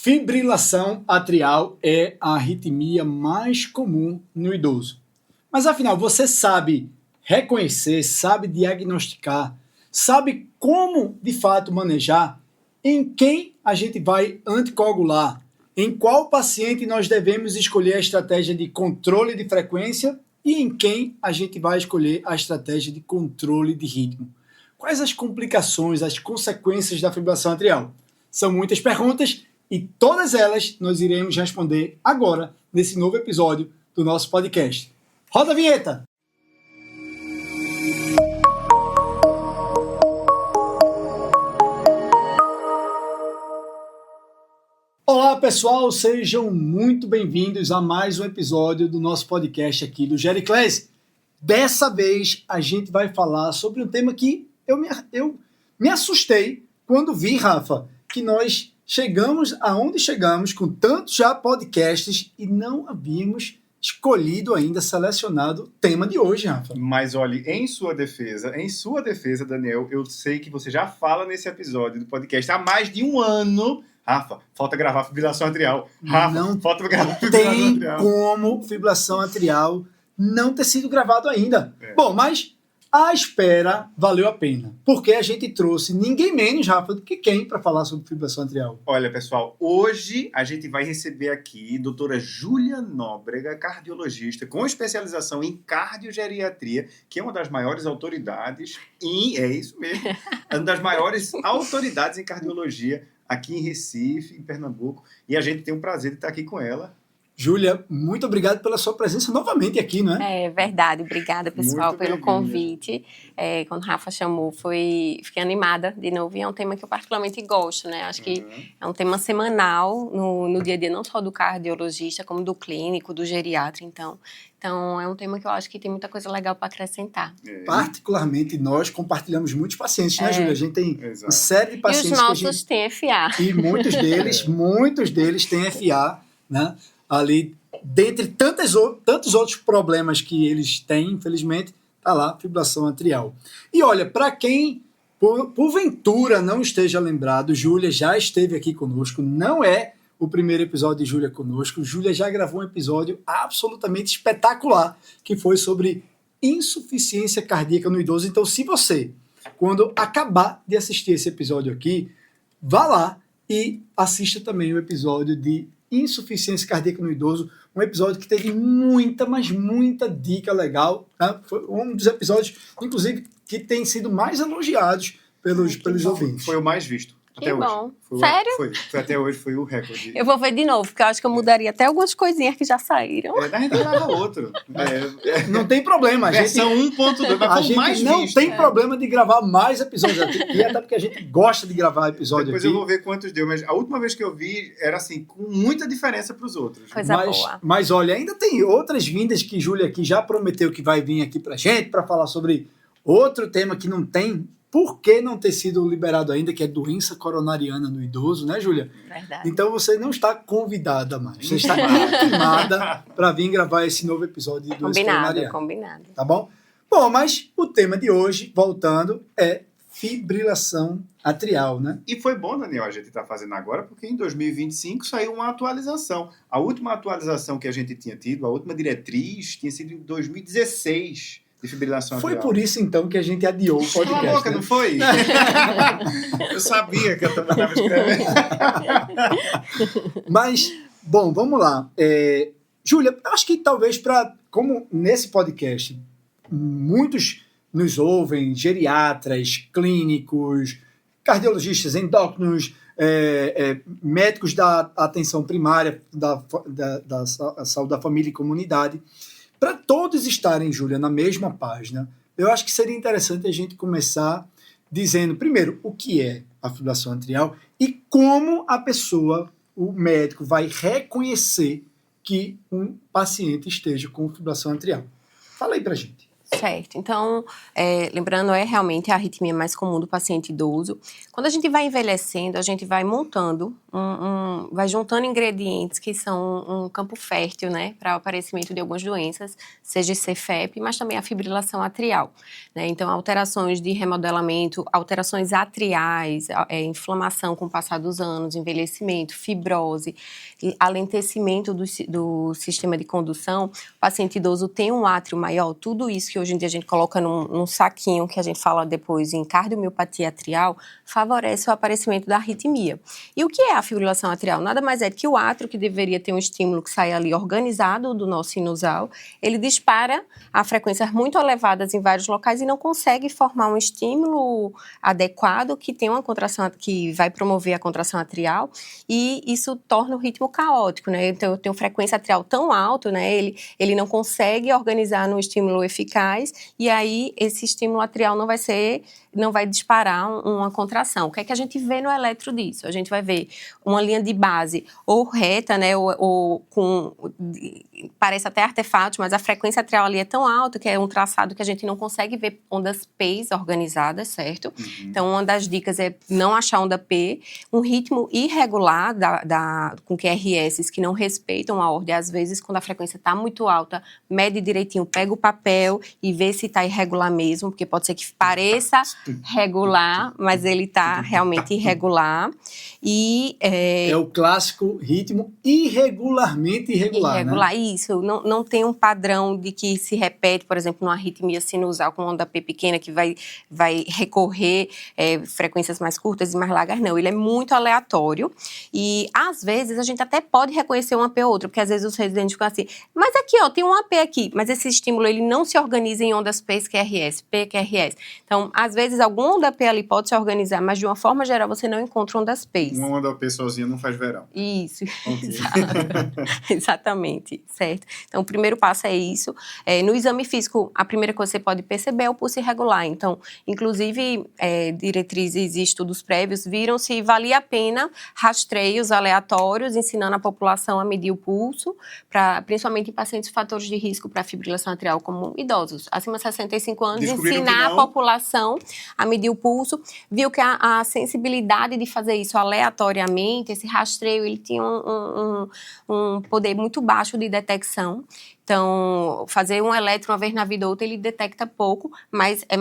Fibrilação atrial é a arritmia mais comum no idoso. Mas afinal, você sabe reconhecer, sabe diagnosticar, sabe como de fato manejar? Em quem a gente vai anticoagular? Em qual paciente nós devemos escolher a estratégia de controle de frequência e em quem a gente vai escolher a estratégia de controle de ritmo? Quais as complicações, as consequências da fibrilação atrial? São muitas perguntas e todas elas nós iremos responder agora, nesse novo episódio do nosso podcast. Roda a vinheta! Olá pessoal, sejam muito bem-vindos a mais um episódio do nosso podcast aqui do Gericlass. Dessa vez a gente vai falar sobre um tema que eu me assustei quando vi, Rafa, que nós chegamos aonde chegamos com tantos já podcasts e não havíamos escolhido ainda, selecionado o tema de hoje, Rafa. Mas olhe, em sua defesa, Daniel, eu sei que você já fala nesse episódio do podcast há mais de um ano. Rafa, falta gravar fibrilação atrial. Rafa, não falta gravar fibrilação atrial. Tem como fibrilação atrial não ter sido gravado ainda. Bom, mas a espera valeu a pena, porque a gente trouxe ninguém menos, Rafa, do que quem para falar sobre fibrilação atrial. Olha, pessoal, hoje a gente vai receber aqui a doutora Júlia Nóbrega, cardiologista com especialização em cardiogeriatria, que é uma das maiores autoridades, é isso mesmo, uma das maiores autoridades em cardiologia aqui em Recife, em Pernambuco, e a gente tem o prazer de estar aqui com ela. Júlia, muito obrigado pela sua presença novamente aqui, não é? É verdade, obrigada pessoal pelo convite. Quando o Rafa chamou, fiquei animada de novo, e é um tema que eu particularmente gosto, né? Acho que é um tema semanal no dia a dia, não só do cardiologista, como do clínico, do geriatra, então é um tema que eu acho que tem muita coisa legal para acrescentar. Particularmente, nós compartilhamos muitos pacientes, né, Júlia? A gente tem uma série de pacientes. E os nossos têm FA. E muitos deles têm FA, né? Ali, dentre tantos outros problemas que eles têm, infelizmente, está lá, fibrilação atrial. E olha, para quem porventura não esteja lembrado, Júlia já esteve aqui conosco, não é o primeiro episódio de Júlia conosco. Júlia já gravou um episódio absolutamente espetacular, que foi sobre insuficiência cardíaca no idoso. Então, se você, quando acabar de assistir esse episódio aqui, vá lá e assista também o episódio de insuficiência cardíaca no idoso, um episódio que teve muita dica legal, né? Foi um dos episódios, inclusive, que tem sido mais elogiados pelos ouvintes. Foi o mais visto. Até hoje. Bom. Sério? Foi até hoje, foi o recorde. Eu vou ver de novo, porque eu acho que eu mudaria até algumas coisinhas que já saíram. A gente grava outro. Não tem problema. Versão 1.2, mas foi o mais não visto. Tem problema de gravar mais episódios. E até porque a gente gosta de gravar episódio Depois aqui. eu vou ver quantos deu, mas a última vez que eu vi era assim, com muita diferença para os outros. Coisa boa. Mas olha, ainda tem outras vindas que Júlia aqui já prometeu que vai vir aqui pra gente para falar sobre outro tema que não tem. Por que não ter sido liberado ainda, que é doença coronariana no idoso, né, Júlia? Verdade. Então você não está convidada mais. Você está intimada para vir gravar esse novo episódio de doença coronariana. Combinado. Tá bom? Bom, mas o tema de hoje, voltando, é fibrilação atrial, né? E foi bom, Daniel, a gente está fazendo agora, porque em 2025 saiu uma atualização. A última atualização que a gente tinha tido, a última diretriz, tinha sido em 2016. De fibrilação atrial. Foi por isso, então, que a gente adiou o podcast. Cala a boca, né? não foi? Eu sabia que eu também estava escrevendo. Mas, bom, vamos lá. Júlia, acho que talvez como nesse podcast, muitos nos ouvem, geriatras, clínicos, cardiologistas, endócrinos, médicos da atenção primária, da saúde da família e comunidade. Para todos estarem, Júlia, na mesma página, eu acho que seria interessante a gente começar dizendo, primeiro, o que é a fibrilação atrial e como a pessoa, o médico, vai reconhecer que um paciente esteja com fibrilação atrial. Fala aí pra gente. Certo. Então, lembrando, realmente a arritmia mais comum do paciente idoso. Quando a gente vai envelhecendo, a gente vai montando, vai juntando ingredientes que são um campo fértil, né, para o aparecimento de algumas doenças, seja CFEP, mas também a fibrilação atrial, né? Então, alterações de remodelamento, alterações atriais, inflamação com o passar dos anos, envelhecimento, fibrose, alentecimento do sistema de condução. O paciente idoso tem um átrio maior, tudo isso que hoje em dia a gente coloca num saquinho, que a gente fala depois em cardiomiopatia atrial, favorece o aparecimento da arritmia. E o que é a fibrilação atrial? Nada mais é que o átrio, que deveria ter um estímulo que sai ali organizado do nosso sinusal, ele dispara a frequências muito elevadas em vários locais e não consegue formar um estímulo adequado que tem uma contração, que vai promover a contração atrial, e isso torna o ritmo caótico, né? Então, eu tenho frequência atrial tão alta, né? Ele não consegue organizar num estímulo eficaz, e aí esse estímulo atrial não vai disparar uma contração. O que é que a gente vê no eletro disso? A gente vai ver uma linha de base ou reta, né, ou parece até artefatos, mas a frequência atrial ali é tão alta que é um traçado que a gente não consegue ver ondas P's organizadas, certo? Uhum. Então, uma das dicas é não achar onda P, um ritmo irregular com QRS que não respeitam a ordem. Às vezes, quando a frequência está muito alta, mede direitinho, pega o papel e vê se está irregular mesmo, porque pode ser que pareça regular, mas ele está realmente irregular. E, é o clássico ritmo irregularmente irregular, né? Isso, não tem um padrão de que se repete, por exemplo, numa arritmia sinusal com onda P pequena, que vai recorrer frequências mais curtas e mais largas, não. Ele é muito aleatório e, às vezes, a gente até pode reconhecer uma P ou outra, porque às vezes os residentes ficam assim, mas aqui, ó, tem uma P aqui, mas esse estímulo, ele não se organiza em ondas P, QRS, P, QRS. Então, às vezes, alguma onda P ali pode se organizar, mas de uma forma geral você não encontra ondas P. Uma onda P sozinha não faz verão. Isso, okay. Exatamente, certo? Então, o primeiro passo é isso. No exame físico, a primeira coisa que você pode perceber é o pulso irregular. Então, inclusive, diretrizes e estudos prévios viram se valia a pena rastreios aleatórios, ensinando a população a medir o pulso, principalmente em pacientes com fatores de risco para fibrilação atrial, como idosos. Acima de 65 anos, ensinar a população a medir o pulso. Viu que a sensibilidade de fazer isso aleatoriamente, esse rastreio, ele tinha um poder muito baixo de detecção. Então, fazer um eletro uma vez na vida ou outra, ele detecta pouco, mas é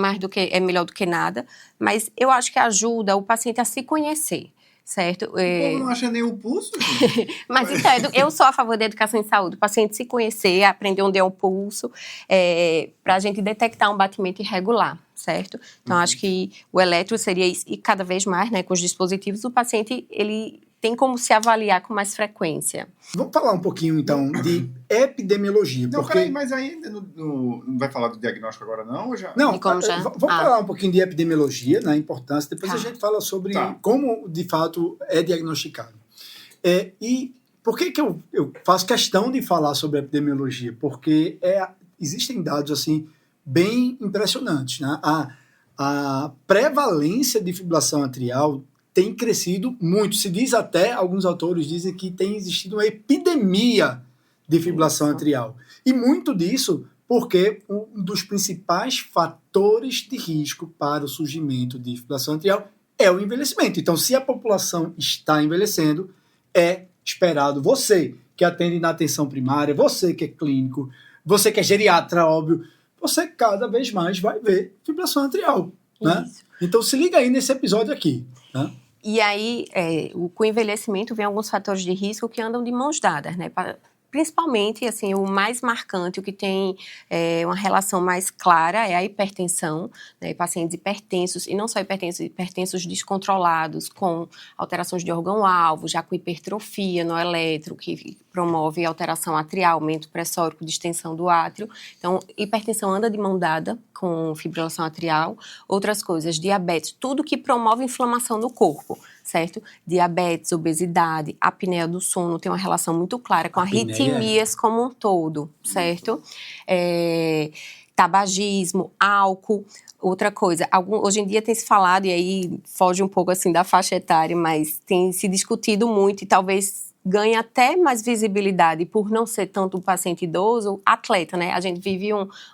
melhor do que nada. Mas eu acho que ajuda o paciente a se conhecer. Certo? O povo não acha nem o pulso? Mas então, eu sou a favor da educação em saúde, o paciente se conhecer, aprender onde é o pulso, para a gente detectar um batimento irregular, certo? Então, acho que o eletro seria isso, e cada vez mais, né, com os dispositivos, o paciente, ele tem como se avaliar com mais frequência. Vamos falar um pouquinho, então, de epidemiologia. Não, peraí, mas aí não vai falar do diagnóstico agora, não? Ou já? Não, vamos falar um pouquinho de epidemiologia, né, a importância, depois a gente fala sobre como, de fato, é diagnosticado. E por que eu faço questão de falar sobre epidemiologia? Porque existem dados, assim, bem impressionantes, né? A prevalência de fibrilação atrial tem crescido muito. Se diz até, alguns autores dizem que tem existido uma epidemia de fibrilação atrial. E muito disso porque um dos principais fatores de risco para o surgimento de fibrilação atrial é o envelhecimento. Então, se a população está envelhecendo, é esperado você que atende na atenção primária, você que é clínico, você que é geriatra, óbvio, você cada vez mais vai ver fibrilação atrial. Né? Então, se liga aí nesse episódio aqui. Né? E aí, com o envelhecimento, vem alguns fatores de risco que andam de mãos dadas, né? Principalmente, assim, o mais marcante, o que tem uma relação mais clara é a hipertensão, né? Pacientes hipertensos, e não só hipertensos descontrolados, com alterações de órgão-alvo, já com hipertrofia no eletro, que promove alteração atrial, aumento pressórico, distensão do átrio. Então, hipertensão anda de mão dada com fibrilação atrial. Outras coisas, diabetes, tudo que promove inflamação no corpo, certo? Diabetes, obesidade, apneia do sono tem uma relação muito clara com arritmias como um todo, certo? Tabagismo, álcool. Outra coisa, hoje em dia tem se falado, e aí foge um pouco assim da faixa etária, mas tem se discutido muito e talvez ganha até mais visibilidade por não ser tanto o paciente idoso, atleta, né? A gente vive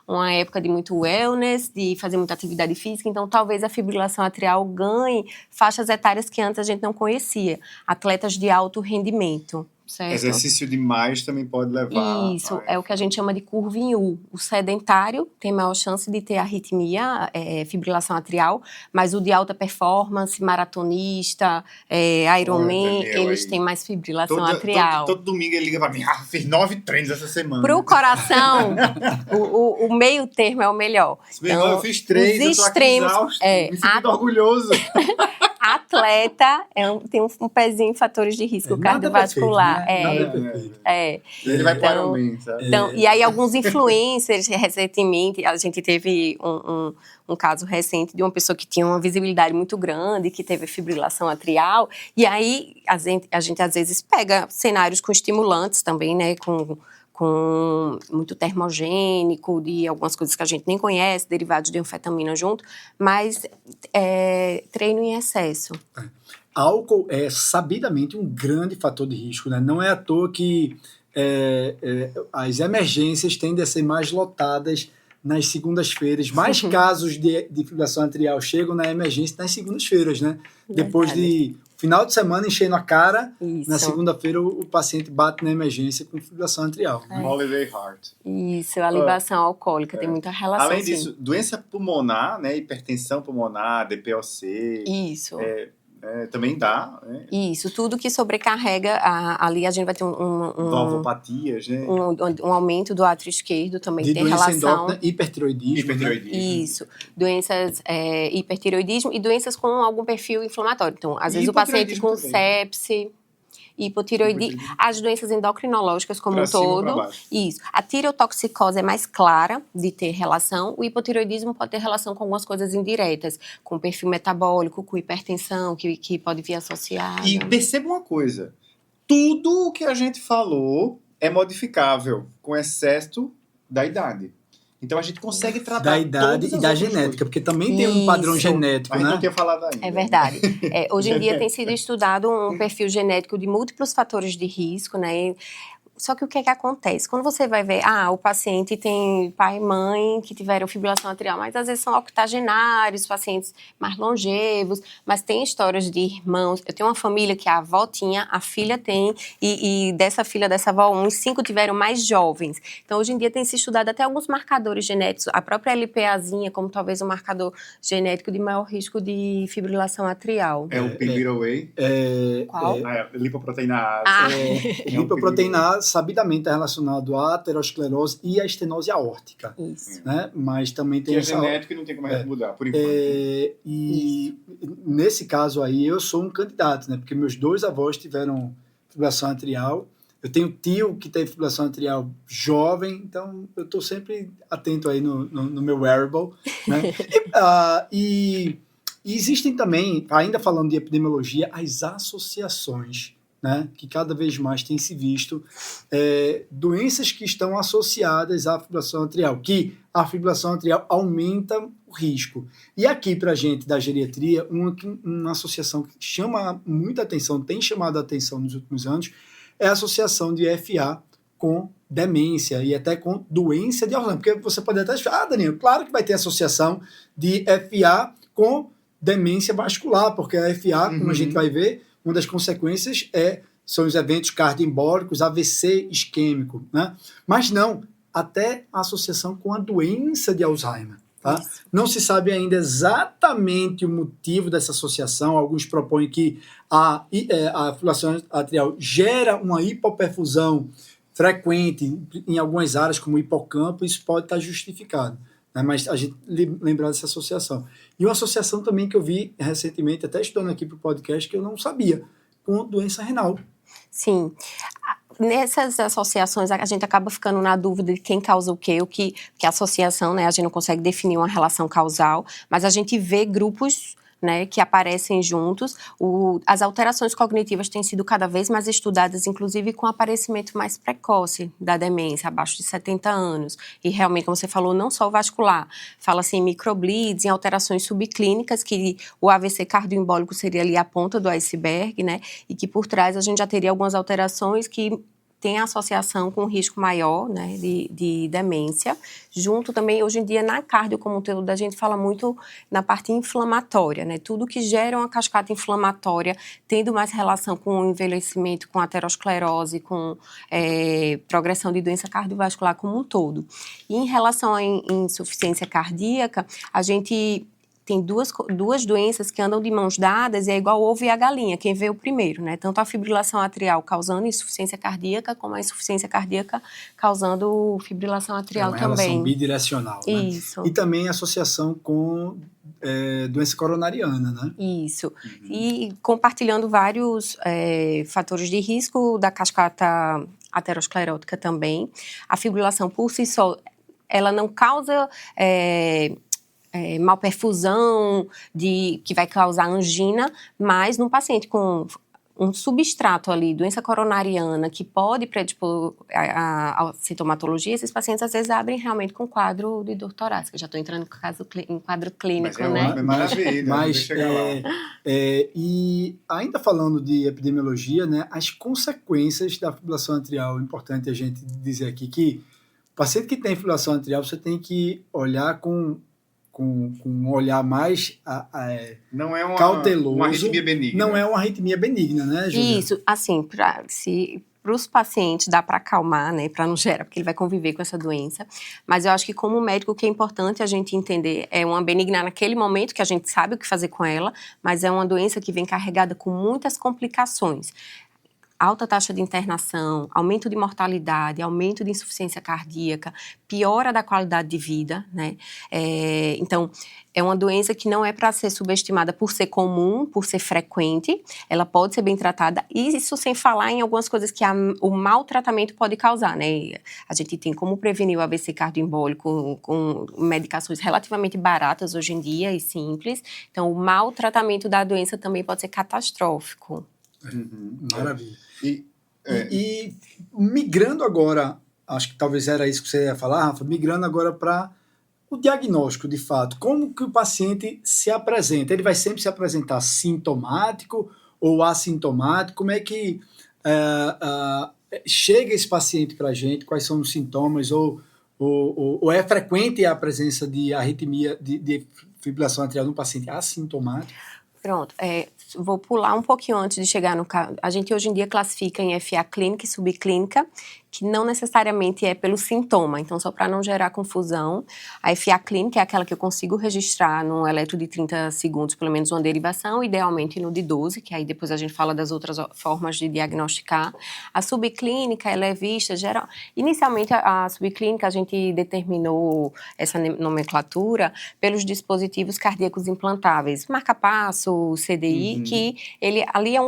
uma época de muito wellness, de fazer muita atividade física, então talvez a fibrilação atrial ganhe faixas etárias que antes a gente não conhecia. Atletas de alto rendimento. Certo? Exercício demais também pode levar... Isso, é o que a gente chama de curva em U. O sedentário tem maior chance de ter arritmia, fibrilação atrial, mas o de alta performance, maratonista, Ironman, eles têm mais fibrilação atrial. Todo domingo ele liga pra mim, fiz 9 treinos essa semana. Pro coração, o meio termo é o melhor. Então, eu fiz 3, os extremos, eu tô aqui exausto, me sinto orgulhoso. Atleta tem um pezinho em fatores de risco cardiovascular. Ele vai para o bem, sabe? Então, e aí alguns influencers, recentemente, a gente teve um caso recente de uma pessoa que tinha uma visibilidade muito grande, que teve fibrilação atrial, e aí a gente às vezes pega cenários com estimulantes também, né, com muito termogênico, de algumas coisas que a gente nem conhece, derivados de anfetamina junto, mas treino em excesso. Álcool é sabidamente um grande fator de risco, né? Não é à toa que as emergências tendem a ser mais lotadas nas segundas-feiras. Mais casos de fibrilação atrial chegam na emergência nas segundas-feiras, né? Verdade. Depois de final de semana enchendo a cara, Isso. na segunda-feira o paciente bate na emergência com fibrilação atrial. Holiday Heart. Isso, a libação alcoólica tem muita relação. Além disso, doença pulmonar, né? Hipertensão pulmonar, DPOC. Isso. Também dá, né? Isso, tudo que sobrecarrega, ali a gente vai ter valvopatias, né? Um aumento do átrio esquerdo também, De tem doença relação. endócrina, hipertiroidismo. Isso, doenças, hipertiroidismo e doenças com algum perfil inflamatório. Então, às vezes o paciente com sepse, hipotiroidismo, as doenças endocrinológicas como um todo. Isso. A tireotoxicose é mais clara de ter relação. O hipotiroidismo pode ter relação com algumas coisas indiretas, com perfil metabólico, com hipertensão, que pode vir associada. E perceba uma coisa, tudo o que a gente falou é modificável com excesso da idade. Então a gente consegue tratar da idade e da genética, coisas. Porque também tem um padrão genético, A gente né? não tinha falado ainda. É verdade. Hoje em dia tem sido estudado um perfil genético de múltiplos fatores de risco, né? Só que o que é que acontece? Quando você vai ver, o paciente tem pai e mãe que tiveram fibrilação atrial, mas às vezes são octogenários, pacientes mais longevos, mas tem histórias de irmãos. Eu tenho uma família que a avó tinha, a filha tem, e dessa filha, dessa avó, uns 5 tiveram mais jovens. Então, hoje em dia tem se estudado até alguns marcadores genéticos, a própria LPAzinha, como talvez um marcador genético de maior risco de fibrilação atrial. É o Pig-Way? Qual? Lipoproteína A. Lipoproteína A sabidamente é relacionado à aterosclerose e à estenose aórtica. Isso. Né? Mas também tem que é genético e não tem como mudar, por enquanto. E nesse caso aí, eu sou um candidato, né? Porque meus 2 avós tiveram fibrilação atrial. Eu tenho tio que teve fibrilação atrial jovem, então eu estou sempre atento aí no meu wearable. Né? E existem também, ainda falando de epidemiologia, as associações, né, que cada vez mais tem se visto, doenças que estão associadas à fibrilação atrial, que a fibrilação atrial aumenta o risco. E aqui, para a gente da geriatria, uma associação que chama muita atenção, tem chamado a atenção nos últimos anos, é a associação de FA com demência e até com doença de Alzheimer. Porque você pode até achar, Daniel, claro que vai ter associação de FA com demência vascular, porque a FA, como a gente vai ver, uma das consequências são os eventos cardioembólicos, AVC isquêmico, né? Mas não, até a associação com a doença de Alzheimer. Tá? Não se sabe ainda exatamente o motivo dessa associação. Alguns propõem que a fibrilação atrial gera uma hipoperfusão frequente em algumas áreas, como o hipocampo, isso pode estar justificado. Né? Mas a gente lembrar dessa associação. E uma associação também que eu vi recentemente, até estudando aqui para o podcast, que eu não sabia, com doença renal. Sim. Nessas associações, a gente acaba ficando na dúvida de quem causa o quê, que a associação, né, a gente não consegue definir uma relação causal, mas a gente vê grupos né, que aparecem juntos. As alterações cognitivas têm sido cada vez mais estudadas, inclusive com aparecimento mais precoce da demência, abaixo de 70 anos. E realmente, como você falou, não só o vascular. Fala-se em microbleeds, em alterações subclínicas, que o AVC cardioembólico seria ali a ponta do iceberg, né, e que por trás a gente já teria algumas alterações que tem associação com risco maior, né, de demência. Junto também, hoje em dia, na cardio como um todo, a gente fala muito na parte inflamatória, né? Tudo que gera uma cascata inflamatória, tendo mais relação com o envelhecimento, com aterosclerose, com progressão de doença cardiovascular como um todo. E em relação à insuficiência cardíaca, a gente tem duas doenças que andam de mãos dadas e é igual o ovo e a galinha, quem veio primeiro, né? Tanto a fibrilação atrial causando insuficiência cardíaca, como a insuficiência cardíaca causando fibrilação atrial também. É uma relação bidirecional, né? Isso. E também associação com doença coronariana, né? Isso. E compartilhando vários fatores de risco da cascata aterosclerótica também. A fibrilação por si só, ela não causa malperfusão que vai causar angina, mas num paciente com um substrato ali, doença coronariana, que pode predispor a sintomatologia, esses pacientes às vezes abrem realmente com quadro de dor torácica. Já estou entrando em quadro clínico, mas né? É maravilha, mas e ainda falando de epidemiologia, né, as consequências da fibrilação atrial, é importante a gente dizer aqui que o paciente que tem fibrilação atrial, você tem que olhar com um olhar mais não é cauteloso. Uma arritmia benigna. Não é uma arritmia benigna, né, Júlia? Isso, assim, para os pacientes dá para acalmar, né, para não gerar, porque ele vai conviver com essa doença. Mas eu acho que como médico o que é importante a gente entender é uma benigna naquele momento que a gente sabe o que fazer com ela, mas é uma doença que vem carregada com muitas complicações. Alta taxa de internação, aumento de mortalidade, aumento de insuficiência cardíaca, piora da qualidade de vida, né? Então, é uma doença que não é para ser subestimada por ser comum, por ser frequente, ela pode ser bem tratada, e isso sem falar em algumas coisas que o mau tratamento pode causar, né? A gente tem como prevenir o AVC cardioembólico com medicações relativamente baratas hoje em dia e simples, então o mau tratamento da doença também pode ser catastrófico. Maravilha. E migrando agora, acho que talvez era isso que você ia falar, Rafa, migrando agora para o diagnóstico, de fato. Como que o paciente se apresenta? Ele vai sempre se apresentar sintomático ou assintomático? Como é que chega esse paciente para a gente? Quais são os sintomas? Ou é frequente a presença de arritmia, de fibrilação atrial no paciente assintomático? Pronto, vou pular um pouquinho antes de chegar no caso. A gente hoje em dia classifica em FA clínica e subclínica, que não necessariamente é pelo sintoma. Então, só para não gerar confusão, a FA clínica é aquela que eu consigo registrar no eletro de 30 segundos, pelo menos uma derivação, idealmente no de 12, que aí depois a gente fala das outras formas de diagnosticar. A subclínica, ela é vista geral. Inicialmente, a subclínica, a gente determinou essa nomenclatura pelos dispositivos cardíacos implantáveis, marca-passo, CDI, que ele ali é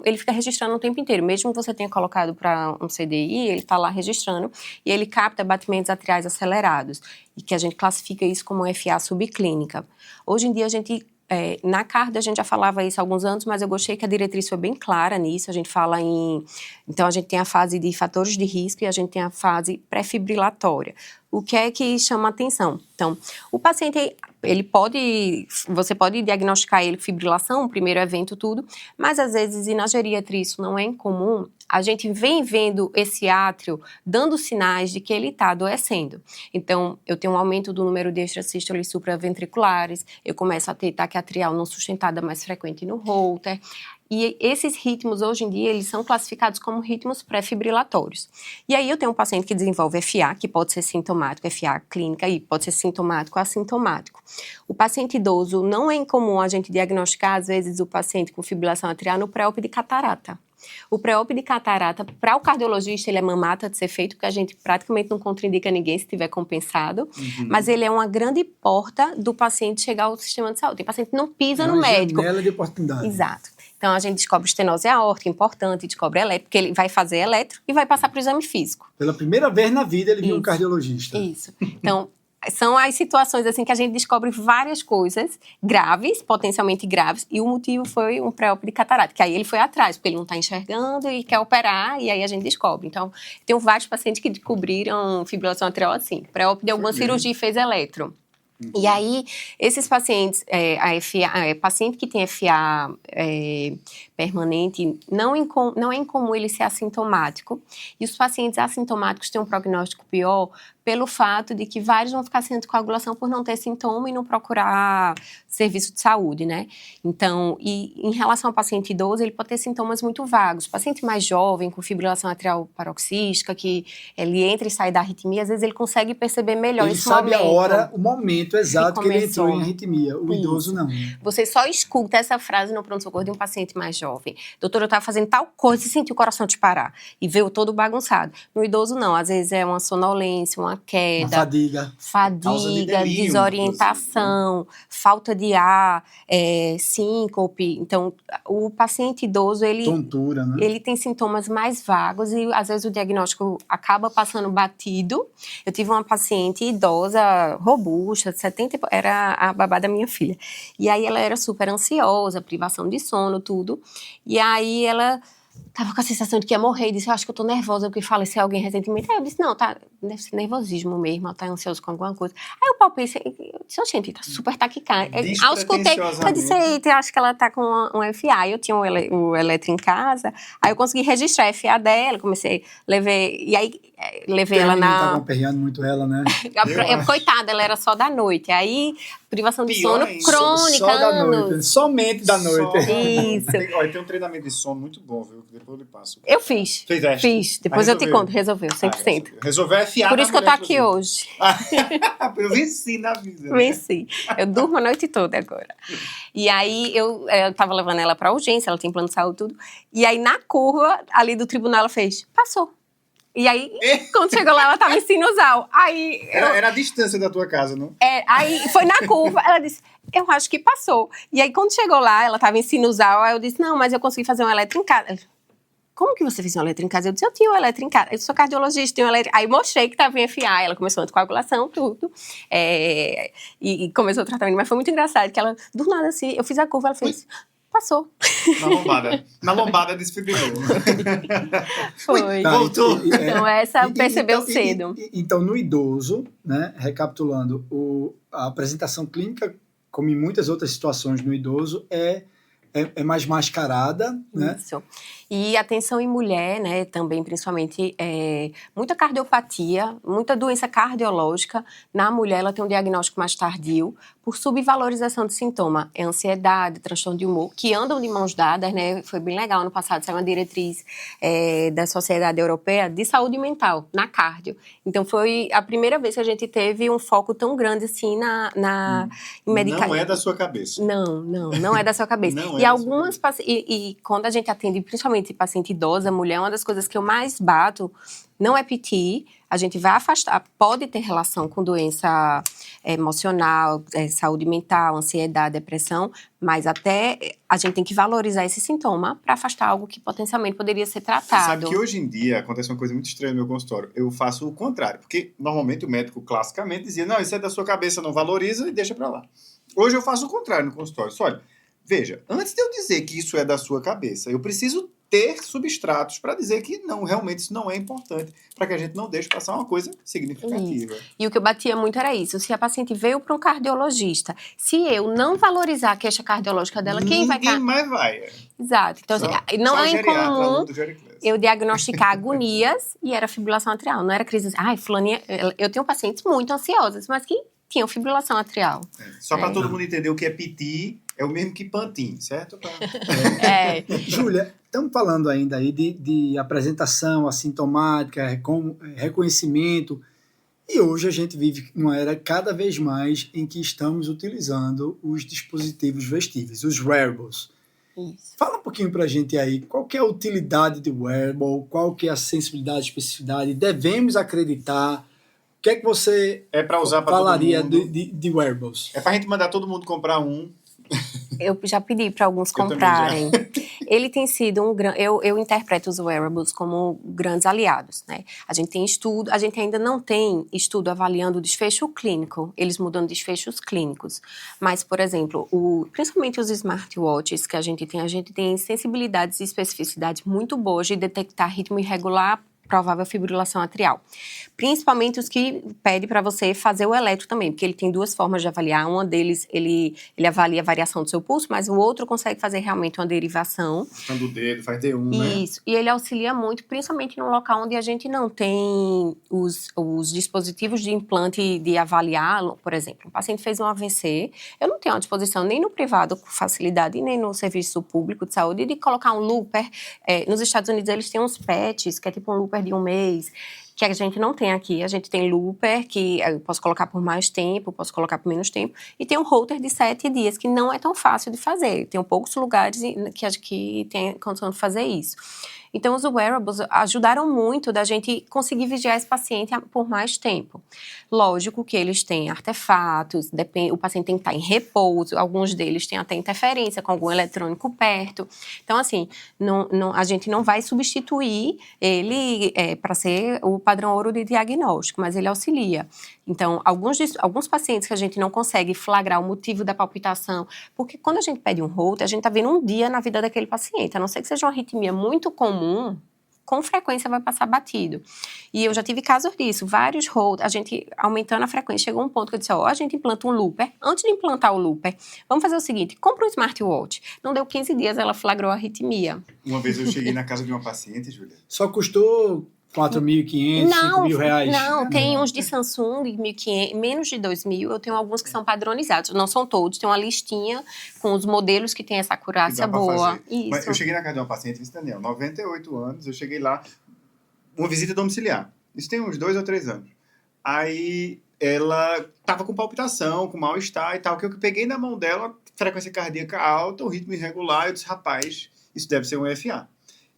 ele fica registrando o tempo inteiro, mesmo que você tenha colocado para um CDI, ele está lá registrando e ele capta batimentos atriais acelerados, e que a gente classifica isso como FA subclínica. Hoje em dia, a gente, na cardio, a gente já falava isso há alguns anos, mas eu gostei que a diretriz foi bem clara nisso. A gente fala então, a gente tem a fase de fatores de risco e a gente tem a fase pré-fibrilatória. O que é que chama atenção? Então, o paciente, você pode diagnosticar ele fibrilação, primeiro evento, tudo, mas às vezes, e na geriatria isso não é incomum, a gente vem vendo esse átrio dando sinais de que ele está adoecendo. Então, eu tenho um aumento do número de extrasístoles supraventriculares, eu começo a ter taque atrial não sustentada mais frequente no Holter. E esses ritmos, hoje em dia, eles são classificados como ritmos pré-fibrilatórios. E aí eu tenho um paciente que desenvolve FA, que pode ser sintomático, FA clínica, e pode ser sintomático ou assintomático. O paciente idoso, não é incomum a gente diagnosticar, às vezes, o paciente com fibrilação atrial no pré-op de catarata. O pré-op de catarata, para o cardiologista, ele é mamata de ser feito, porque a gente praticamente não contraindica ninguém se tiver compensado, mas ele é uma grande porta do paciente chegar ao sistema de saúde. O paciente não pisa no médico. É uma janela de oportunidade. Exato. Então, a gente descobre estenose aórtica, importante, descobre eletro, porque ele vai fazer eletro e vai passar para o exame físico. Pela primeira vez na vida, ele viu um cardiologista. Isso. Então, são as situações assim que a gente descobre várias coisas graves, potencialmente graves, e o motivo foi um pré-op de catarata, que aí ele foi atrás, porque ele não está enxergando e quer operar, e aí a gente descobre. Então, tenho vários pacientes que descobriram fibrilação atrial assim, pré-op de alguma cirurgia e fez eletro. E aí, esses pacientes, paciente que tem FA permanente, não é incomum ele ser assintomático. E os pacientes assintomáticos têm um prognóstico pior pelo fato de que vários vão ficar sem anticoagulação por não ter sintoma e não procurar serviço de saúde, né? Então, e em relação ao paciente idoso, ele pode ter sintomas muito vagos. O paciente mais jovem, com fibrilação atrial paroxística, que ele entra e sai da arritmia, às vezes ele consegue perceber melhor esse momento. Ele sabe a hora, o momento exato que ele entrou em arritmia. O idoso não. Você só escuta essa frase no pronto-socorro de um paciente mais jovem. Doutor, eu estava fazendo tal coisa e senti o coração disparar. E veio todo bagunçado. No idoso, não. Às vezes é uma sonolência, uma queda. Uma fadiga, delírio, desorientação, falta de ar, síncope. Então, o paciente idoso, tontura, né? Ele tem sintomas mais vagos e, às vezes, o diagnóstico acaba passando batido. Eu tive uma paciente idosa, robusta, 70, era a babá da minha filha. E aí, ela era super ansiosa, privação de sono, tudo. E aí, ela tava com a sensação de que ia morrer, e disse, eu acho que eu tô nervosa, porque faleceu alguém recentemente. Aí eu disse, não, tá, deve ser nervosismo mesmo, ela tá ansiosa com alguma coisa. Aí eu palpei, eu disse, gente, tá super taquicárdia. Aí eu escutei, eu disse, eita, acho que ela tá com um FA. Eu tinha o eletro em casa, aí eu consegui registrar a FA dela, levei ela na... Tava aperreando muito ela, né? Coitada, ela era só da noite. Aí, privação de sono crônica, só da noite, somente da noite. Isso. Tem um treinamento de sono muito bom, viu? Depois eu lhe passo. Eu fiz. Fiz. Depois eu te conto. Resolveu, 100%. Resolveu FA. Por isso que eu tô aqui hoje. Eu venci na vida. Venci. Eu durmo a noite toda agora. E aí, eu tava levando ela pra urgência, ela tem plano de saúde e tudo. E aí, na curva ali do tribunal, ela fez, passou. E aí, quando chegou lá, ela tava em sinusal. Aí, era a distância da tua casa, não? Aí foi na curva, ela disse, eu acho que passou. E aí, quando chegou lá, ela tava em sinusal, aí eu disse, não, mas eu consegui fazer um eletro em casa. Como que você fez um eletro em casa? Eu disse, eu tinha um eletro em casa. Eu sou cardiologista, tenho um eletro. Aí mostrei que estava em FA, ela começou a anticoagulação, tudo. E começou o tratamento, mas foi muito engraçado, que ela, do nada assim, eu fiz a curva, ela fez... Passou. Na lombada desfibrilou. Foi. Voltou. Então, essa percebeu cedo. Então, no idoso, né, recapitulando, a apresentação clínica, como em muitas outras situações no idoso, é mais mascarada, né? Isso. E atenção em mulher, né, também, principalmente, muita cardiopatia, muita doença cardiológica. Na mulher, ela tem um diagnóstico mais tardio, por subvalorização de sintoma. É ansiedade, transtorno de humor, que andam de mãos dadas, né? Foi bem legal, ano passado saiu uma diretriz da Sociedade Europeia de Saúde Mental, na cardio. Então, foi a primeira vez que a gente teve um foco tão grande, assim, em medicamento. Não é da sua cabeça. Não é da sua cabeça. E quando a gente atende, principalmente paciente idosa, mulher, uma das coisas que eu mais bato não é PT, a gente vai afastar, pode ter relação com doença emocional, saúde mental, ansiedade, depressão, mas até a gente tem que valorizar esse sintoma para afastar algo que potencialmente poderia ser tratado. Sabe que hoje em dia acontece uma coisa muito estranha no meu consultório. Eu faço o contrário, porque normalmente o médico classicamente dizia, não, isso é da sua cabeça, não valoriza e deixa para lá. Hoje eu faço o contrário no consultório. Só, olha, veja, antes de eu dizer que isso é da sua cabeça, eu preciso ter substratos para dizer que não, realmente isso não é importante, para que a gente não deixe passar uma coisa significativa. Isso. E o que eu batia muito era isso, se a paciente veio para um cardiologista, se eu não valorizar a queixa cardiológica dela, quem vai... Ninguém mais vai. Exato. Então, não é incomum eu diagnosticar agonias e era fibrilação atrial, não era crise... fulaninha... Eu tenho pacientes muito ansiosas, mas que tinham fibrilação atrial. Só para todo mundo entender o que é PT, é o mesmo que Pantin, certo? Júlia, estamos falando ainda aí de apresentação assintomática, reconhecimento, e hoje a gente vive uma era cada vez mais em que estamos utilizando os dispositivos vestíveis, os wearables. Isso. Fala um pouquinho pra gente aí, qual que é a utilidade de wearable, qual que é a sensibilidade, especificidade, devemos acreditar? O que é que você falaria de wearables? É pra gente mandar todo mundo comprar um. Eu já pedi para alguns comprarem. ele tem sido eu interpreto os wearables como grandes aliados, né? A gente tem estudo, a gente ainda não tem estudo avaliando o desfecho clínico, eles mudando desfechos clínicos. Mas, por exemplo, principalmente os smartwatches que a gente tem sensibilidades e especificidades muito boas de detectar ritmo irregular, provável fibrilação atrial. Principalmente os que pedem para você fazer o eletro também, porque ele tem duas formas de avaliar. Uma deles, ele avalia a variação do seu pulso, mas o outro consegue fazer realmente uma derivação. Ficando o dedo, faz D1, né? Isso. E ele auxilia muito, principalmente num local onde a gente não tem os dispositivos de implante de avaliá-lo. Por exemplo, um paciente fez um AVC, eu não tenho à disposição nem no privado com facilidade, nem no serviço público de saúde, de colocar um looper. Nos Estados Unidos, eles têm uns patches, que é tipo um looper de 1 mês, que a gente não tem aqui. A gente tem looper, que eu posso colocar por mais tempo, posso colocar por menos tempo, e tem um holter de 7 dias, que não é tão fácil de fazer. Tem poucos lugares que tem condição de fazer isso. Então, os wearables ajudaram muito da gente conseguir vigiar esse paciente por mais tempo. Lógico que eles têm artefatos, o paciente tem que estar em repouso, alguns deles têm até interferência com algum eletrônico perto. Então, assim, a gente não vai substituir ele para ser o padrão ouro de diagnóstico, mas ele auxilia. Então, alguns pacientes que a gente não consegue flagrar o motivo da palpitação, porque quando a gente pede um holter, a gente está vendo um dia na vida daquele paciente, a não ser que seja uma arritmia muito comum, com frequência vai passar batido. E eu já tive casos disso, vários holters, a gente aumentando a frequência, chegou um ponto que eu disse, a gente implanta um looper, antes de implantar o looper, vamos fazer o seguinte, compra um smartwatch. Não deu 15 dias, ela flagrou a arritmia. Uma vez eu cheguei na casa de uma paciente, Júlia. Só custou 4.500, 5.000 reais? Não, tem uns de Samsung, 1.500, menos de 2.000. Eu tenho alguns que são padronizados. Não são todos. Tem uma listinha com os modelos que tem essa acurácia boa. Isso. Mas eu cheguei na casa de uma paciente, Daniel, 98 anos, eu cheguei lá, uma visita domiciliar. Isso tem uns 2 ou 3 anos. Aí ela tava com palpitação, com mal-estar e tal, que eu peguei na mão dela, frequência cardíaca alta, o ritmo irregular, eu disse, rapaz, isso deve ser um FA.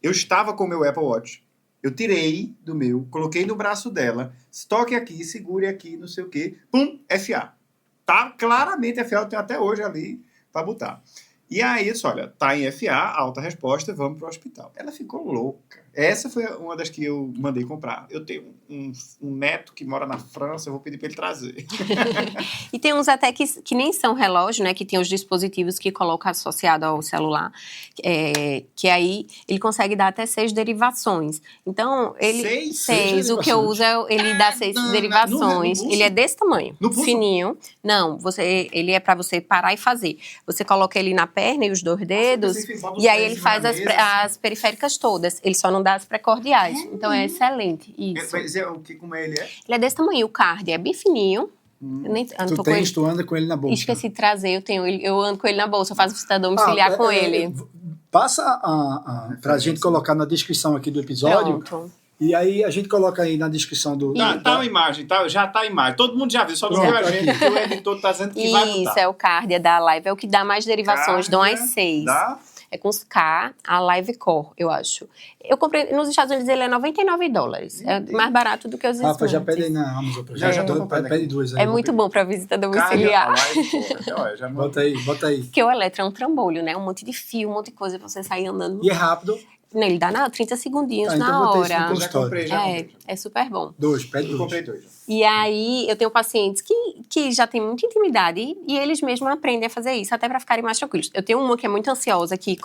Eu estava com o meu Apple Watch, eu tirei do meu, coloquei no braço dela, toque aqui, segure aqui, não sei o quê, pum, FA. Tá claramente FA, eu tenho até hoje ali para botar. E aí, isso, olha, tá em FA, alta resposta, vamos pro hospital. Ela ficou louca. Essa foi uma das que eu mandei comprar. Eu tenho um neto que mora na França, eu vou pedir para ele trazer. E tem uns até que nem são relógio, né? Que tem os dispositivos que coloca associado ao celular, que aí ele consegue dar até 6 derivações. Então, ele... 6 o que eu uso, ele dá 6 derivações. Ele é desse tamanho, fininho. Não, ele é para você parar e fazer. Você coloca ele na perna e os 2 dedos, e aí ele faz as periféricas todas. Ele só não dá as precordiais. Então, é excelente. Isso. Como ele é? Ele é desse tamanho, o card é bem fininho. Tu anda com ele na bolsa. Esqueci de trazer, eu ando com ele na bolsa, eu faço visita domiciliar com ele. Passa pra gente colocar na descrição aqui do episódio. Pronto. E aí a gente coloca aí na descrição do... Tá uma imagem, já tá a imagem. Todo mundo já viu, só não viu a gente, porque o editor tá dizendo que vai botar. Isso, é o card da Live, é o que dá mais derivações, dão as 6. Dá? É com os K, a Live Core, eu acho. Eu comprei, nos Estados Unidos ele é $99. É mais barato do que os Rafa, já pede aí na Amazon pra gente. Pede 2 aí. É muito bom pra visita domiciliar. Bota aí. Porque o eletro é um trambolho, né? Um monte de fio, um monte de coisa pra você sair andando. E é rápido. Não, ele dá 30 segundinhos então na hora. Já comprei. É super bom. 2, pede 2. Eu comprei 2. E aí, eu tenho pacientes que já têm muita intimidade e eles mesmos aprendem a fazer isso, até para ficarem mais tranquilos. Eu tenho uma que é muito ansiosa, que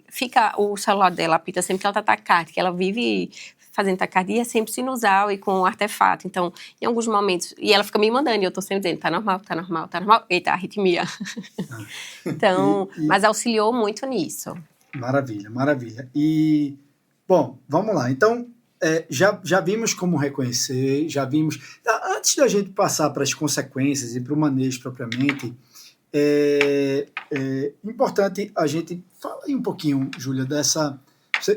fica o celular dela apita sempre que ela tá taquicárdica, ela vive fazendo taquicardia sempre sinusal e com artefato. Então, em alguns momentos... E ela fica me mandando e eu tô sempre dizendo, tá normal. Eita, arritmia. Então, mas auxiliou muito nisso. Maravilha. E, bom, vamos lá. Então, já vimos como reconhecer, já vimos... Antes da gente passar para as consequências e para o manejo propriamente, é importante a gente falar aí um pouquinho, Júlia, dessa...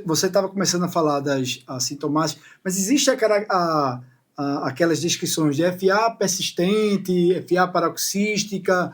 Você estava começando a falar das sintomas, mas existe aquelas descrições de FA persistente, FA paroxística...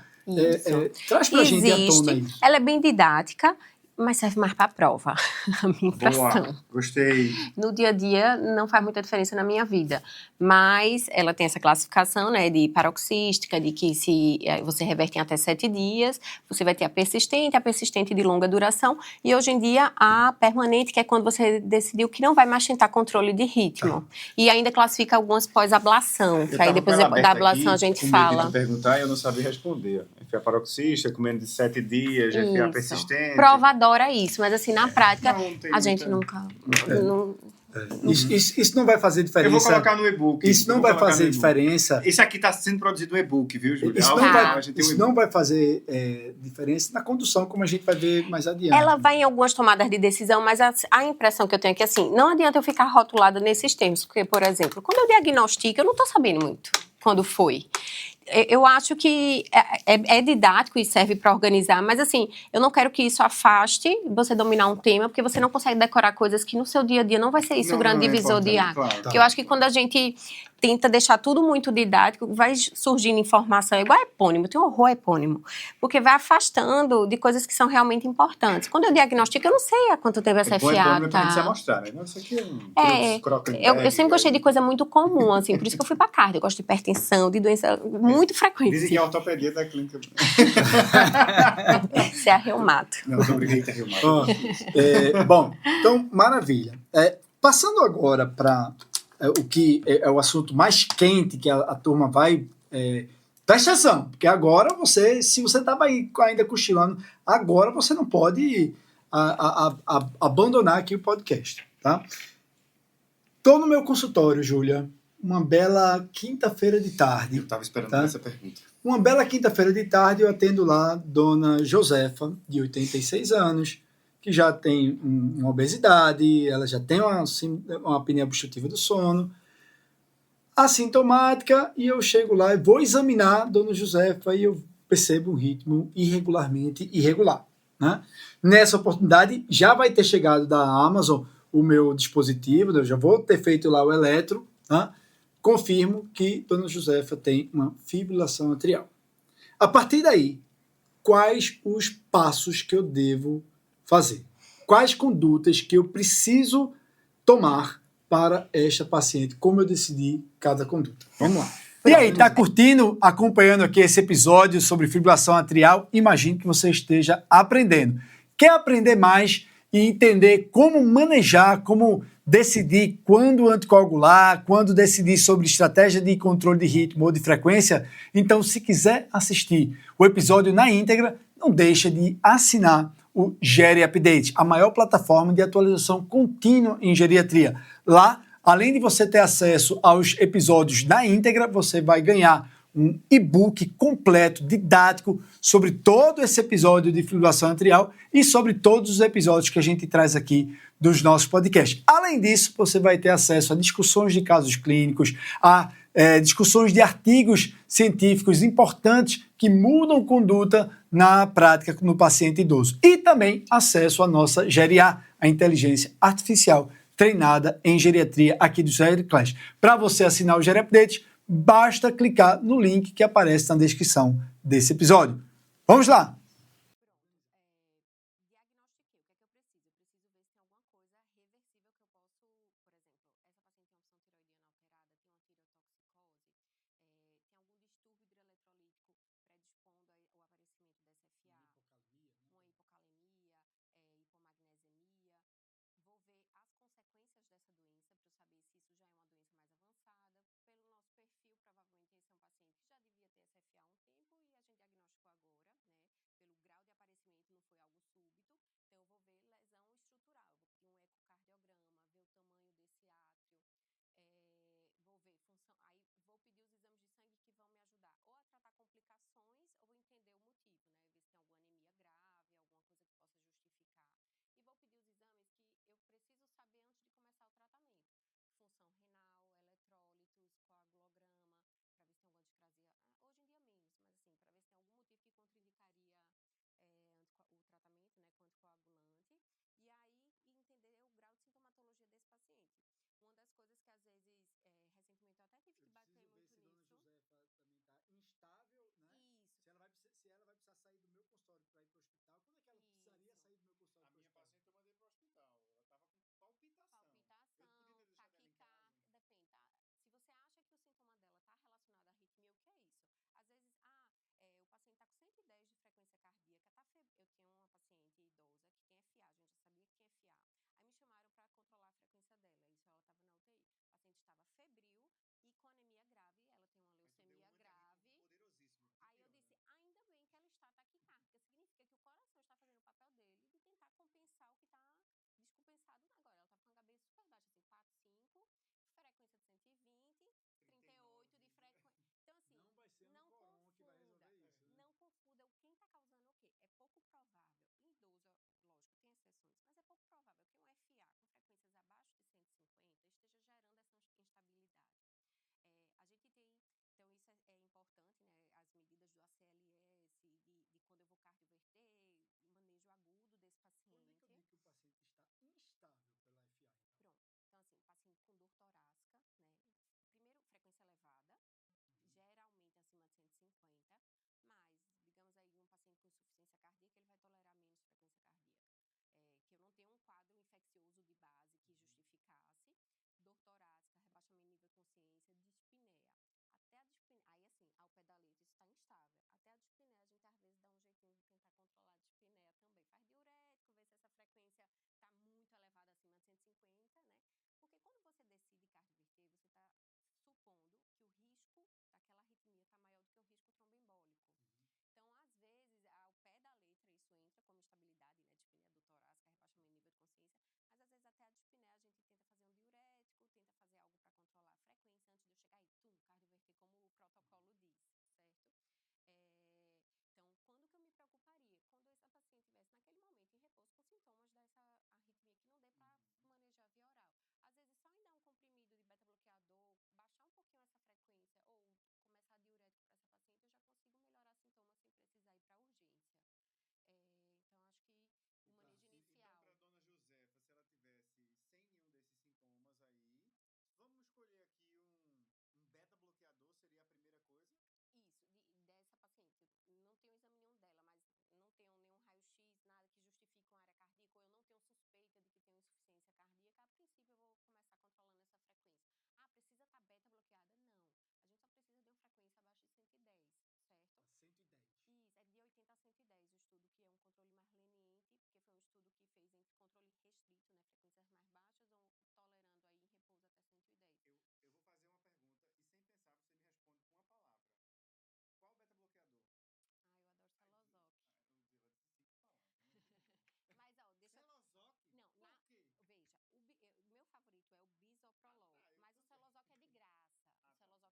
traz para a gente à tona aí. Ela é bem didática. Mas serve mais para a prova, a minha impressão. Boa, gostei. No dia a dia não faz muita diferença na minha vida, mas ela tem essa classificação, né, de paroxística, de que se você reverte em até 7 dias, você vai ter a persistente de longa duração, e hoje em dia a permanente, que é quando você decidiu que não vai mais tentar controle de ritmo. E ainda classifica algumas pós-ablação, que aí depois da ablação a gente fala. Eu perguntar e eu não sabia responder. FA paroxística, comendo de 7 dias, FA persistente. Prova adora isso, mas assim, na prática, a gente nunca... Isso não vai fazer diferença. Eu vou colocar no e-book. Isso não vai fazer diferença. Esse aqui está sendo produzido no e-book, viu, Júlia? Isso não vai fazer diferença na condução, como a gente vai ver mais adiante. Ela vai em algumas tomadas de decisão, mas a impressão que eu tenho é que, assim, não adianta eu ficar rotulada nesses termos, porque, por exemplo, quando eu diagnostico, eu não estou sabendo muito quando foi. Eu acho que é didático e serve para organizar, mas assim, eu não quero que isso afaste você dominar um tema, porque você não consegue decorar coisas que no seu dia a dia não vai ser isso o grande divisor de água. Claro. Porque eu acho que quando a gente tenta deixar tudo muito didático, vai surgindo informação, igual epônimo, tem um horror epônimo, porque vai afastando de coisas que são realmente importantes. Quando eu diagnostico, eu não sei há quanto tempo essa FA tá. Pra gente se amostrar, né? Isso aqui eu sempre gostei de coisa muito comum, assim, por isso que eu fui pra cardio. Eu gosto de hipertensão, de doença muito frequente. Dizem que a ortopedia da clínica... Você é reumato. Não, eu obrigado a reumato. Bom, então, maravilha. Passando agora para o que é o assunto mais quente que a turma vai... presta atenção, porque agora se você estava ainda cochilando, agora você não pode abandonar aqui o podcast, tá? Estou no meu consultório, Júlia, uma bela quinta-feira de tarde. Eu estava esperando essa pergunta. Uma bela quinta-feira de tarde eu atendo lá Dona Josefa, de 86 anos, que já tem uma obesidade, ela já tem uma apneia obstrutiva do sono, assintomática, e eu chego lá e vou examinar Dona Josefa e eu percebo um ritmo irregularmente irregular, né? Nessa oportunidade já vai ter chegado da Amazon o meu dispositivo, eu já vou ter feito lá o eletro, né? Confirmo que Dona Josefa tem uma fibrilação atrial. A partir daí, quais os passos que eu devo fazer? Quais condutas que eu preciso tomar para esta paciente? Como eu decidi cada conduta? Vamos lá. E aí, tá curtindo, acompanhando aqui esse episódio sobre fibrilação atrial? Imagino que você esteja aprendendo. Quer aprender mais e entender como manejar, como decidir quando anticoagular, quando decidir sobre estratégia de controle de ritmo ou de frequência? Então, se quiser assistir o episódio na íntegra, não deixa de assinar o Geri Update, a maior plataforma de atualização contínua em geriatria. Lá, além de você ter acesso aos episódios na íntegra, você vai ganhar um e-book completo, didático, sobre todo esse episódio de fibrilação atrial e sobre todos os episódios que a gente traz aqui dos nossos podcasts. Além disso, você vai ter acesso a discussões de casos clínicos, a discussões de artigos científicos importantes que mudam conduta na prática no paciente idoso. E também acesso à nossa GeriA, a inteligência artificial treinada em geriatria aqui do GeriClass. Para você assinar o Geri Update, basta clicar no link que aparece na descrição desse episódio. Vamos lá! pouco provável, em idoso, lógico, tem exceções, mas é pouco provável que um FA com frequências abaixo de 150 esteja gerando essa instabilidade. A gente tem, então isso é importante, né? As medidas do ACLS, de quando eu vou cardioverter, manejo agudo desse paciente. Quando é que eu digo que o paciente está instável pela FA, então? Pronto. Então, assim, paciente com dor torácica, né? Primeiro, frequência elevada, geralmente acima de 150, mas, digamos aí, um paciente com insuficiência cardíaca, ele vai tolerar menos frequência cardíaca. Que eu não tenho um quadro infeccioso de base que justificasse dor torácica, rebaixamento de nível de consciência, dispneia. Até a dispneia, aí assim, ao pé da letra isso está instável. Até a dispneia, a gente às vezes dá um jeitinho de tentar controlar a dispneia também. Faz diurético, ver se essa frequência está muito elevada acima de 150, né? Porque quando você decide cardioverter, você está supondo que o risco daquela arritmia está maior do que o risco tromboembólico. Então, às vezes, ao pé da letra, isso entra como estabilidade, né? Dispneia do torácica, rebaixamento de nível de consciência, mas às vezes até a dispneia a gente tenta fazer um diurético, tenta fazer algo para controlar a frequência antes de eu chegar aí, cardioverter, como o protocolo diz, certo? Então, quando que eu me preocuparia? Quando essa paciente estivesse naquele momento em repouso com sintomas dessa arritmia que não dê para manejar via oral. Às vezes, só em dar um comprimido de beta-bloqueador, baixar um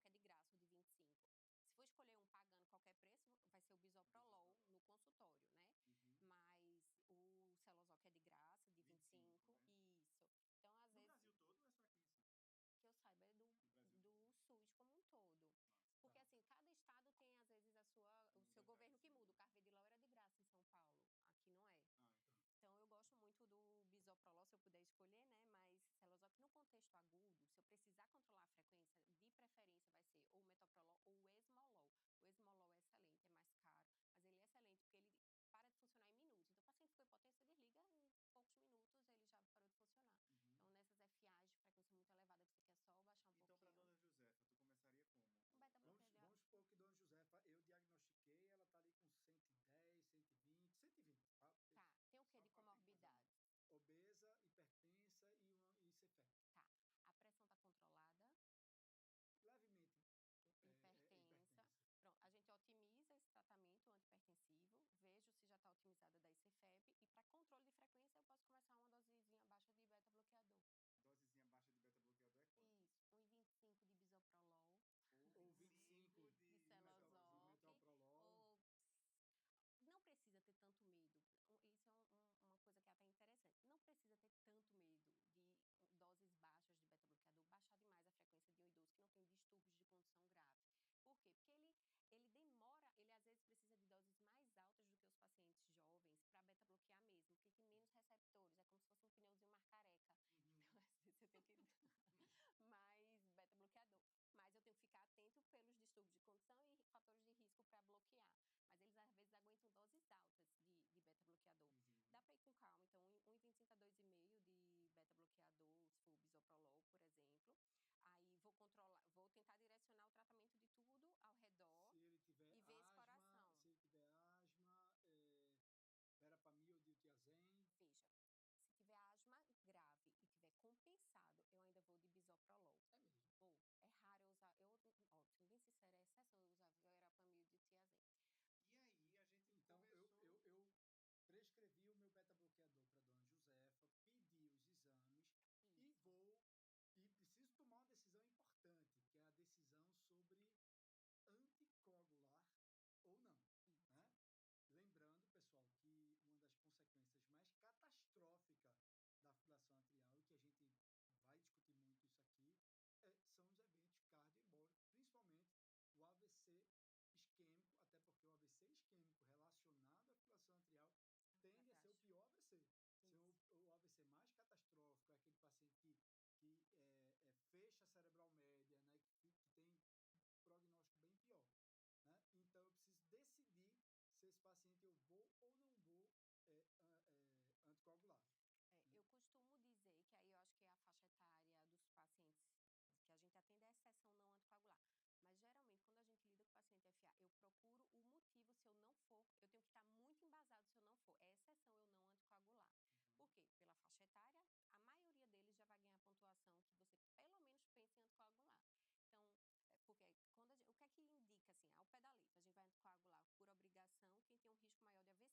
pouquinho essa frequência ou começar diurético para essa paciente, eu já consigo melhorar sintomas sem precisar ir para urgência. Então, acho que o manejo inicial... Então, para a dona Josefa, se ela tivesse sem nenhum desses sintomas aí, vamos escolher aqui um beta-bloqueador, seria a primeira coisa? Isso, dessa paciente. Não tenho exame nenhum dela, mas não tenho nenhum raio-x, nada que justifique uma área cardíaca, ou eu não tenho suspeita de que tenho insuficiência cardíaca. A princípio, eu vou começar controlando essa frequência. Precisa estar beta bloqueada? Não. A gente só precisa de uma frequência abaixo de 110, certo? A 110. Isso, é de 80 a 110, o estudo que é um controle mais leniente, porque foi um estudo que fez entre controle restrito, né, frequências mais baixas, ou tolerando aí em repouso até 110. Eu vou fazer uma pergunta e sem pensar você me responde com uma palavra. Qual beta-bloqueador? Eu adoro Celozoc. Eu disse 5 palavras. Mas, deixa... Celozoc? Não, por quê? Veja, o meu favorito é o Bisoprolol, mas o Celozoc é de graça. O Celozoc é de graça, o de 25. Se for escolher um pagando qualquer preço, vai ser o Bisoprolol no consultório, né? Mas o Celozoc é de graça, de 25. Né? Isso. Então, às vezes... No Brasil todo ou é só aqui em Recife? Que eu saiba é do SUS como um todo. Porque, assim, cada estado tem, às vezes, o seu governo que muda. O Carvedilol era de graça em São Paulo. Aqui não é. Então, eu gosto muito do Bisoprolol, se eu puder escolher, né? Mas Celozoc, no contexto agudo, se eu precisar controlar a frequência, de preferência vai ser ou o Metoprolol ou o Esmolol. O Esmolol é excelente, é mais caro, mas ele é excelente porque ele para de funcionar em minutos. Então, o paciente ficou hipotência, desliga, em poucos minutos ele já parou de funcionar. Então, nessas FAs de frequência muito elevada, que você quer só baixar um pouquinho. Então, para dona Josefa, tu começaria como? Vamos supor que dona Josefa, eu diagnostiquei, ela tá ali com 110, 120, 120. Tá, tem o que de comorbidades? Obesa, hipertensa e cefé. Tá, a pressão tá controlada? Levemente. Hipertensa. Pronto, a gente otimiza esse tratamento antihipertensivo, vejo se já está otimizada da ICFEP e para controle de frequência eu posso começar uma dosezinha baixa de beta-bloqueador. Dosezinha baixa de beta-bloqueador é quanto? Isso, 1,25 de Bisoprolol. Ou 25 de Celozoc. Ou... Não precisa ter tanto medo. Isso é uma coisa que é até interessante. Não precisa ter tanto medo de doses baixas de beta-bloqueador, baixar demais a frequência de um idoso que não tem distúrbios de condução grave. Por quê? Porque ele demora, ele às vezes precisa de doses mais altas do que os pacientes jovens para beta-bloquear mesmo, porque tem menos receptores, é como se fosse um pneuzinho marcareca. Então, às vezes você tem que dar mais beta-bloqueador. Mas eu tenho que ficar atento pelos distúrbios de condução e fatores de risco para bloquear. Mas eles, às vezes, aguentam doses altas de beta-bloqueador. Dá para ir com calma. Então, 1,25 a 2,5 de beta-bloqueador, se for o Bisoprolol, por exemplo. Aí, vou tentar direcionar o tratamento de tudo ao redor. Se ele tiver e ver esse coração. Se ele tiver asma, verapamil, diltiazem. Veja. Se tiver asma grave e tiver compensado, eu ainda vou de Bisoprolol. É mesmo? É raro eu usar. Sendo bem sincera, é exceção eu usar verapamil e diltiazem. E aí, a gente então, conversou... eu prescrevi o meu beta-bloqueador para dona Josefa, pedi que a gente vai discutir muito isso aqui, são os eventos cardioembólicos, principalmente o AVC isquêmico, até porque o AVC isquêmico relacionado à fibrilação atrial tende a ser o pior AVC. Ser o AVC mais catastrófico é aquele paciente que fecha a cerebral média, né, que tem um prognóstico bem pior. Né? Então, eu preciso decidir se esse paciente eu vou ou não vou anticoagular. Eu costumo dizer que aí eu acho que a faixa etária dos pacientes que a gente atende é a exceção não anticoagular.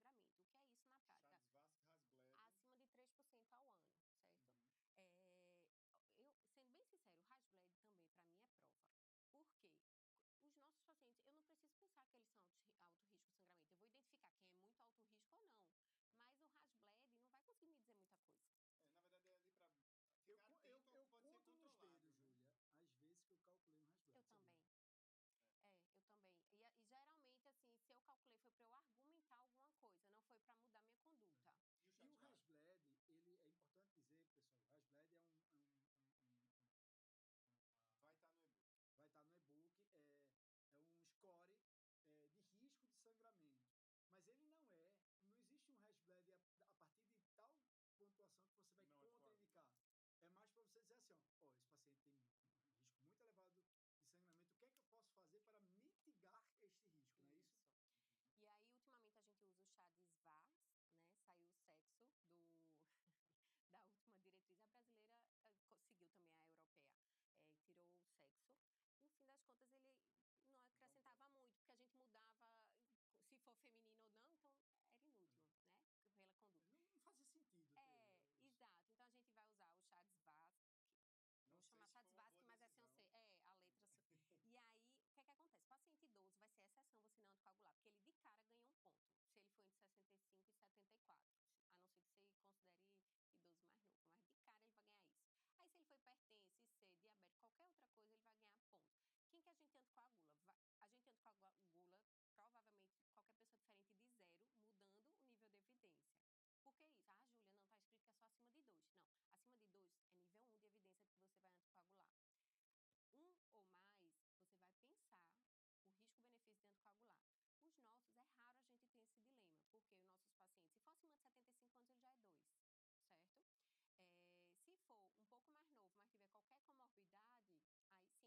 Mas, geralmente, quando a gente lida com o paciente FA, eu procuro o motivo, se eu não for, eu tenho que estar muito embasado se eu não for. É exceção eu não anticoagular. Por quê? Pela faixa etária, a maioria deles já vai ganhar pontuação que você, pelo menos, pense em anticoagular. Então, porque o que é que indica, assim, ao pé da letra? A gente vai anticoagular por obrigação quem tem um risco maior de AVC, que isso supera o risco de sangramento. O que é isso na prática? Chades-Vasque, Hasbled. Acima de 3% ao ano, certo? Sendo bem sincero, o Hasbled também, para mim, é prova. Por quê? Os nossos pacientes, eu não preciso pensar que eles são alto risco de sangramento. Eu vou identificar quem é muito alto risco ou não. Mas o Hasbled não vai conseguir me dizer muita coisa. Na verdade, é ali para ficar atento ao que pode ser controlado. Eu conto nos dedos, Júlia, às vezes que eu calculei um Hasbled. Eu também. Eu também. E geralmente, assim, se eu calculei foi para eu argumentar alguma coisa, não foi para mudar minha conduta. E o Hasbled, ele é importante dizer, pessoal, o Hasbled vai estar no e-book. Vai estar no e-book, é um score de risco de sangramento. Mas ele não existe um Hasbled a partir de tal pontuação que você vai contraindicar. É mais para você dizer assim, esse paciente tem um risco muito elevado de sangramento, o que é que eu posso fazer para mitigar este risco, não é isso? E aí, ultimamente, a gente usa o Chades-VAS, né? Saiu o sexo da última diretriz. A brasileira seguiu também a europeia, tirou o sexo. No fim das contas, ele não acrescentava muito, porque a gente mudava se for feminino ou não, então era inútil, né? Pela conduta. Não fazia sentido. Exato. Então, a gente vai usar o Chades-VAS, vamos chamar Chades-VASC, mas é sem a letra. E aí, o que é que acontece? Paciente idoso vai ser exceção você não anticoagular, porque ele de cara ganha um ponto, se ele for entre 65 e 74, a não ser que você considere idoso mais novo, mas de cara ele vai ganhar isso. Aí, se ele for hipertenso, IC, diabético, qualquer outra coisa, ele vai ganhar ponto. Quem que a gente anticoagula? A gente anticoagula provavelmente qualquer pessoa diferente de 0, mudando o nível de evidência. Por que isso? Júlia, não está escrito que é só acima de 2. Não, acima de 2 é nível 1 de evidência de que você vai anticoagular. 1 ou mais, você vai pensar o risco-benefício de anticoagular. Os nossos, é raro a gente ter esse dilema, porque os nossos pacientes, se for acima de 75 anos, ele já é 2, certo? Se for um pouco mais novo, mas tiver qualquer comorbidade, aí sim. Então, o que eu digo você vai ter que argumentar bem quem você não vai anticoagular. É exceção. Você vai ter que se explicar, né? Vai ter que se explicar, porque a tendência sou eu anticoagular quase todo mundo. Mas, doutora Júlia, o residente chega para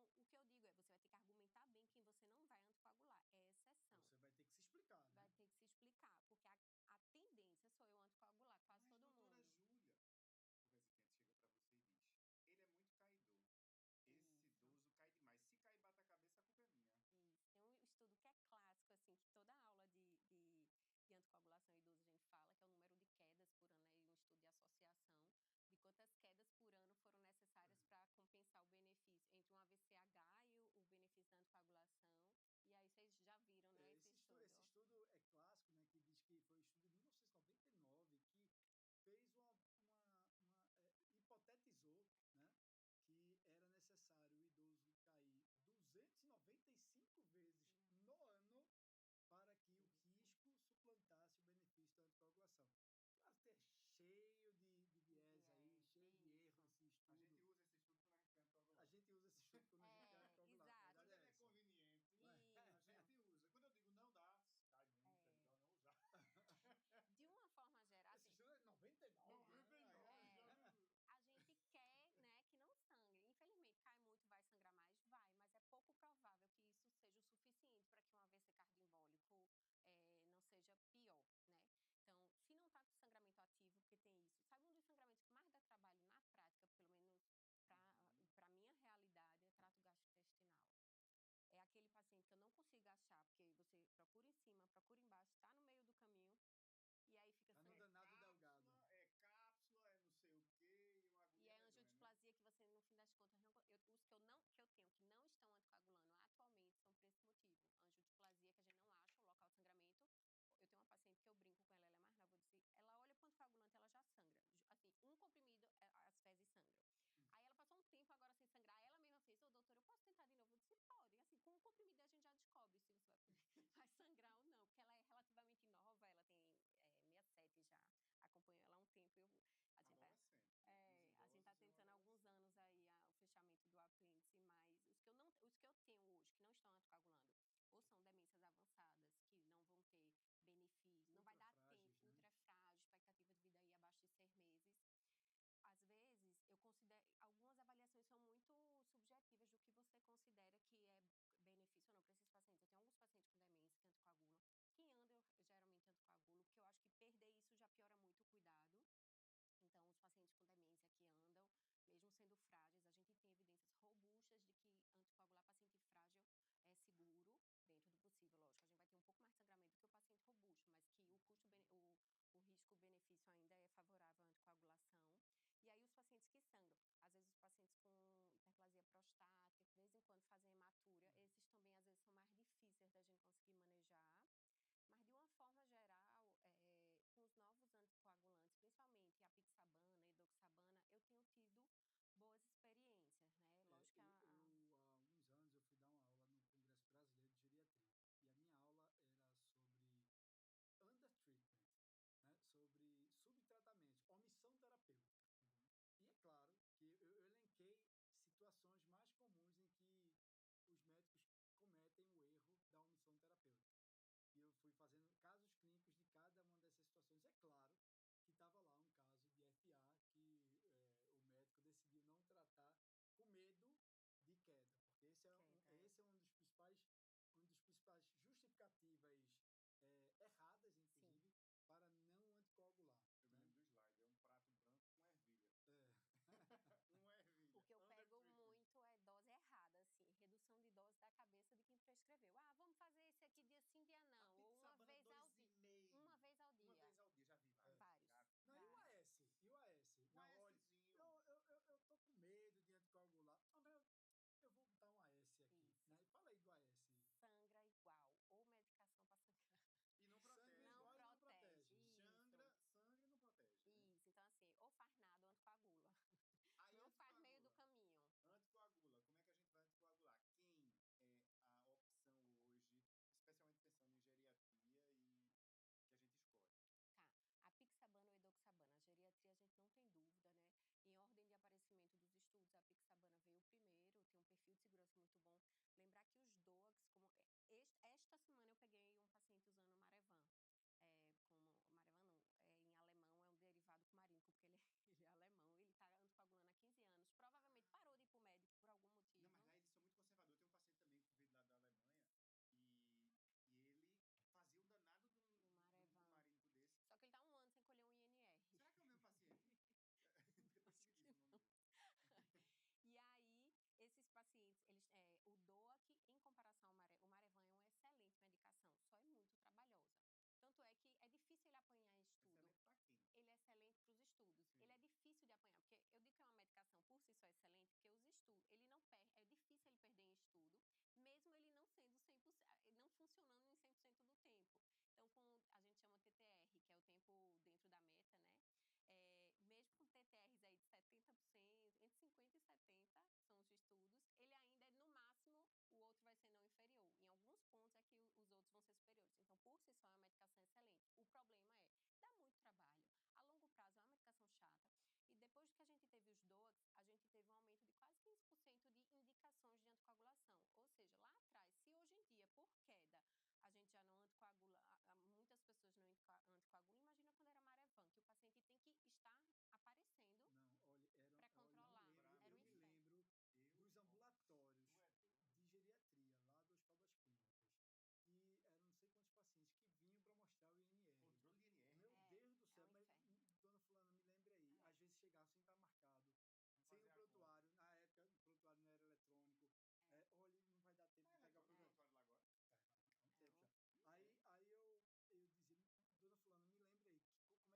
você e diz, ele é muito caidor. Esse idoso cai demais. Se cair e bate a cabeça, a culpa é minha. Isso. Tem um estudo que é clássico, assim, que toda aula de anticoagulação idoso a gente fala, que é o número de quedas por ano, um estudo de associação, de quantas quedas por ano foram necessárias para compensar o benefício entre um AVCH e o benefício da anticoagulação. E aí vocês já viram, né, esse estudo. Esse estudo é clássico, né, que diz que foi um estudo de 1999, que fez hipotetizou, né, que era necessário o idoso cair 295 vezes no ano para que o risco suplantasse o benefício da anticoagulação. Claro que é cheio de viés aí, cheio de erros esse estudo. A gente usa esse estudo quando a gente quer anticoagular. A gente usa esse estudo quando a gente quer anticoagular. Quando ele é conveniente, a gente usa. Quando eu digo não dá, cai muito, é melhor não usar. De uma forma geral, esse estudo é 99. A gente quer, né, que não sangre. Infelizmente, cai muito, vai sangrar mais? Vai, mas é pouco provável que isso seja o suficiente para que um AVC cardioembólico não seja pior, né? Então, se não está com sangramento ativo, porque tem isso. Sabe um dos sangramentos que mais dá trabalho na prática, pelo menos para a minha realidade, é trato gastrointestinal. É aquele paciente que eu não consigo achar, porque você procura em cima, procura embaixo, está no meio do caminho, e aí fica no danado delgado. É cápsula, é não sei o quê, e uma agulha. E é angiodisplasia que você, no fim das contas, não. Os que eu tenho que não estão anticoagulando atualmente são por esse motivo. Angiodisplasia, que a gente não acha o local de sangramento. Eu tenho uma paciente que eu brinco com ela, ela é mais nova, eu disse, ela olha para o anticoagulante, ela já sangra. tenho hoje, que não estão anticoagulando, ou são demências avançadas, que não vão ter benefício, não vai dar tempo, né? ultra frágil, expectativa de vida aí abaixo de 6 meses. Às vezes, eu considero, algumas avaliações são muito subjetivas do que você considera que é benefício ou não para esses pacientes. Eu tenho alguns pacientes com demência que anticoagulam. Quem anda, eu geralmente anticoagulo, porque eu acho que perder isso já piora muito o cuidado. Então, os pacientes com demência que andam, mesmo sendo frágeis, a gente tem evidências robustas de que anticoagular paciente frágil é seguro, dentro do possível, lógico. A gente vai ter um pouco mais de sangramento que o paciente robusto, mas que o risco-benefício ainda é favorável à anticoagulação. E aí, os pacientes que sangram, às vezes os pacientes com hiperplasia prostática, que de vez em quando fazem hematúria, esses também, às vezes, são mais difíceis da gente conseguir manejar. Mas, de uma forma geral, com os novos anticoagulantes, principalmente a apixabana, a edoxabana, eu tenho tido boas experiências, né? Lógico que há alguns anos, eu fui dar uma aula no Congresso Brasileiro de Geriatria. E a minha aula era sobre undertreatment, né? Sobre subtratamento, omissão terapêutica. E é claro que eu elenquei situações mais comuns em que os médicos cometem o erro da omissão terapêutica. E eu fui fazendo casos clínicos de cada uma dessas situações. É claro que estava lá um caso de FA que o médico decidiu não tratar com medo de queda, porque esse é um dos principais justificativas erradas, inclusive, sim, para não anticoagular. Eu me lembro do slide, é um prato branco com ervilha. Uma ervilha. O que eu pego muito é dose errada, assim, redução de dose da cabeça de quem prescreveu. Vamos fazer esse aqui dia sim, dia não. Ou uma vez ao dia. Uma vez ao dia. Uma vez ao dia, já vi vários. Não, e o AS? E o AS? Não, olha, eu tô com medo de anticoagular. Eu vou botar um AS aqui, né? Fala aí do AS. Sangra igual, ou medicação para sangrar. E não protege. Não protege. Sangra e não protege. Isso, né? Então assim, ou faz nada ou anticoagula. Aí não faz meio do caminho. Anticoagula, como é que a gente vai anticoagular? Quem é a opção hoje, especialmente pensando em geriatria e que a gente escolhe? Tá, a apixabana ou edoxabana, a geriatria a gente não tem dúvida, né? Em ordem de aparecimento dos estudos, a apixabana veio primeiro, tem um perfil de segurança muito bom. Lembrar que os DOACs, como esta semana eu peguei um paciente usando o Marevan. Como Marevan não, em alemão é um derivado cumarínico, porque ele é alemão, ele está anticoagulando há 15 anos, provavelmente parou de ir para o médico por algum motivo. Não, mas lá eles são muito conservadores. Eu tenho um paciente também que veio lá da Alemanha e ele fazia o danado do cumarínico desse. Só que ele tá 1 ano sem colher um INR. Será que é o mesmo paciente? Depois você me diz o nome dele. E aí, esses pacientes, o DOAC, em comparação ao Marevan, é uma excelente medicação, só é muito trabalhosa. Tanto é que é difícil ele apanhar em estudo. Excelente para quem? Ele é excelente para os estudos. Sim. Ele é difícil de apanhar, porque eu digo que é uma medicação por si só excelente, porque os estudos, ele não perde, é difícil ele perder em estudo, mesmo ele não sendo 100%, não funcionando em 100% do tempo. Então, a gente chama TTR, que é o tempo dentro da meta, né? Mesmo com TTRs aí de 70%, entre 50% e 70% são os estudos, ele ainda é, no máximo, o outro vai ser não inferior. Em alguns pontos é que os outros vão ser superiores. Então, por si só, é uma medicação excelente. O problema dá muito trabalho. A longo prazo é uma medicação chata. E depois que a gente teve os DOACs, a gente teve um aumento de quase 15% de indicações de anticoagulação. Ou seja, lá atrás, se hoje em dia, por queda, a gente já não anticoagula, muitas pessoas não anticoagulam, imagina quando era Marevan, que o paciente tem que estar aparecendo para controlar. Eu me lembro dos ambulatórios de geriatria lá do Hospital das Clínicas. E eram não sei quantos pacientes que vinham para mostrar o INR. Controle de INR. Meu Deus do céu, mas dona fulana, me lembre aí. Às vezes chegava sem estar marcado, sem o prontuário. Na época, o prontuário não era eletrônico. Olha, não vai dar tempo de pegar o prontuário lá agora? Há um tempo já. Aí eu dizia, dona fulana, me lembre aí,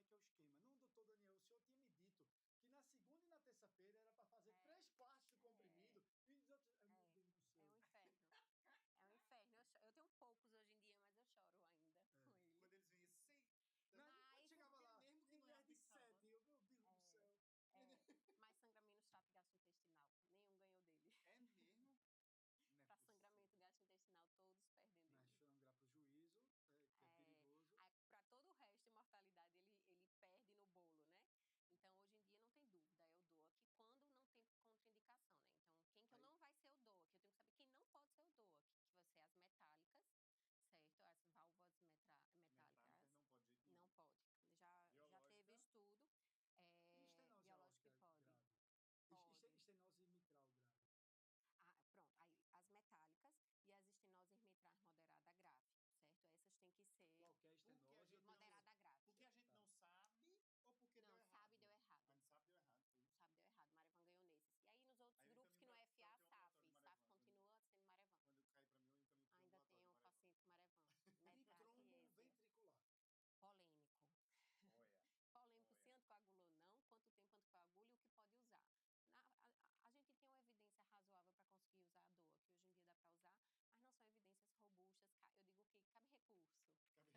recurso. Cabe recurso.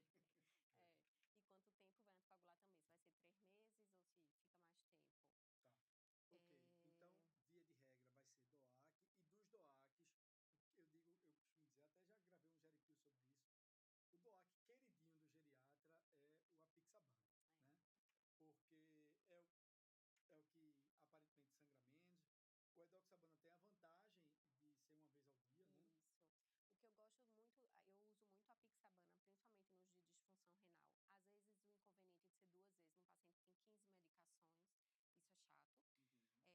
E quanto tempo vai anticoagular também? Se vai ser 3 meses ou se fica mais tempo? Tá. Ok. Então, via de regra, vai ser DOAC. E dos DOACs, eu costumo dizer, até já gravei um Geripil sobre isso, o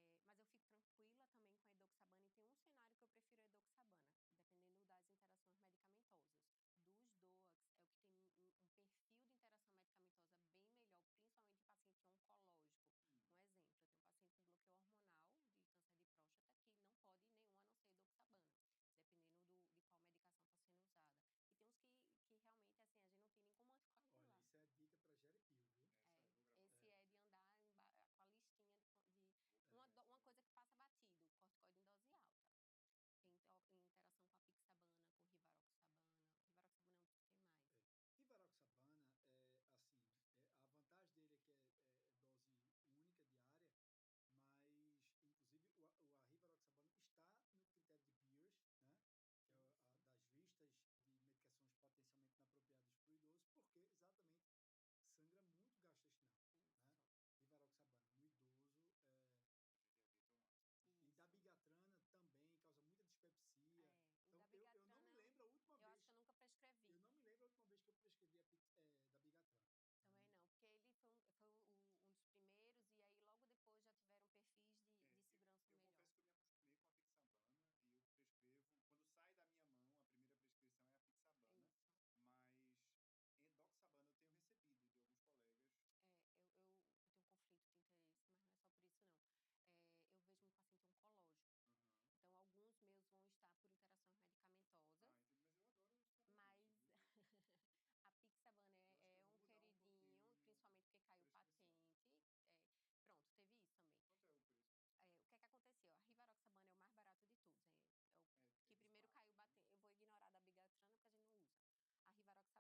DOAC queridinho do geriatra é o apixaban, né? Porque é o que aparentemente sangra menos. O edoxabana tem a vantagem de ser uma vez ao dia, né? Isso. O que eu gosto muito, eu uso muito a apixabana, principalmente nos de disfunção renal. Às vezes, o inconveniente de ser 2 vezes num paciente que tem 15 medicações, isso é chato. Mas eu fico tranquila também com a edoxabana e tem um cenário que eu prefiro a edoxabana, dependendo das interações medicamentosas. Dos DOACs, é o que tem um perfil de interação medicamentosa bem melhor, principalmente em paciente oncológico. Um exemplo, eu tenho um paciente com bloqueio hormonal de câncer de próstata que não pode nenhum a não ser edoxabana, dependendo de qual medicação está sendo usada. E tem uns que realmente, assim, a gente não tem nem como anticoagular.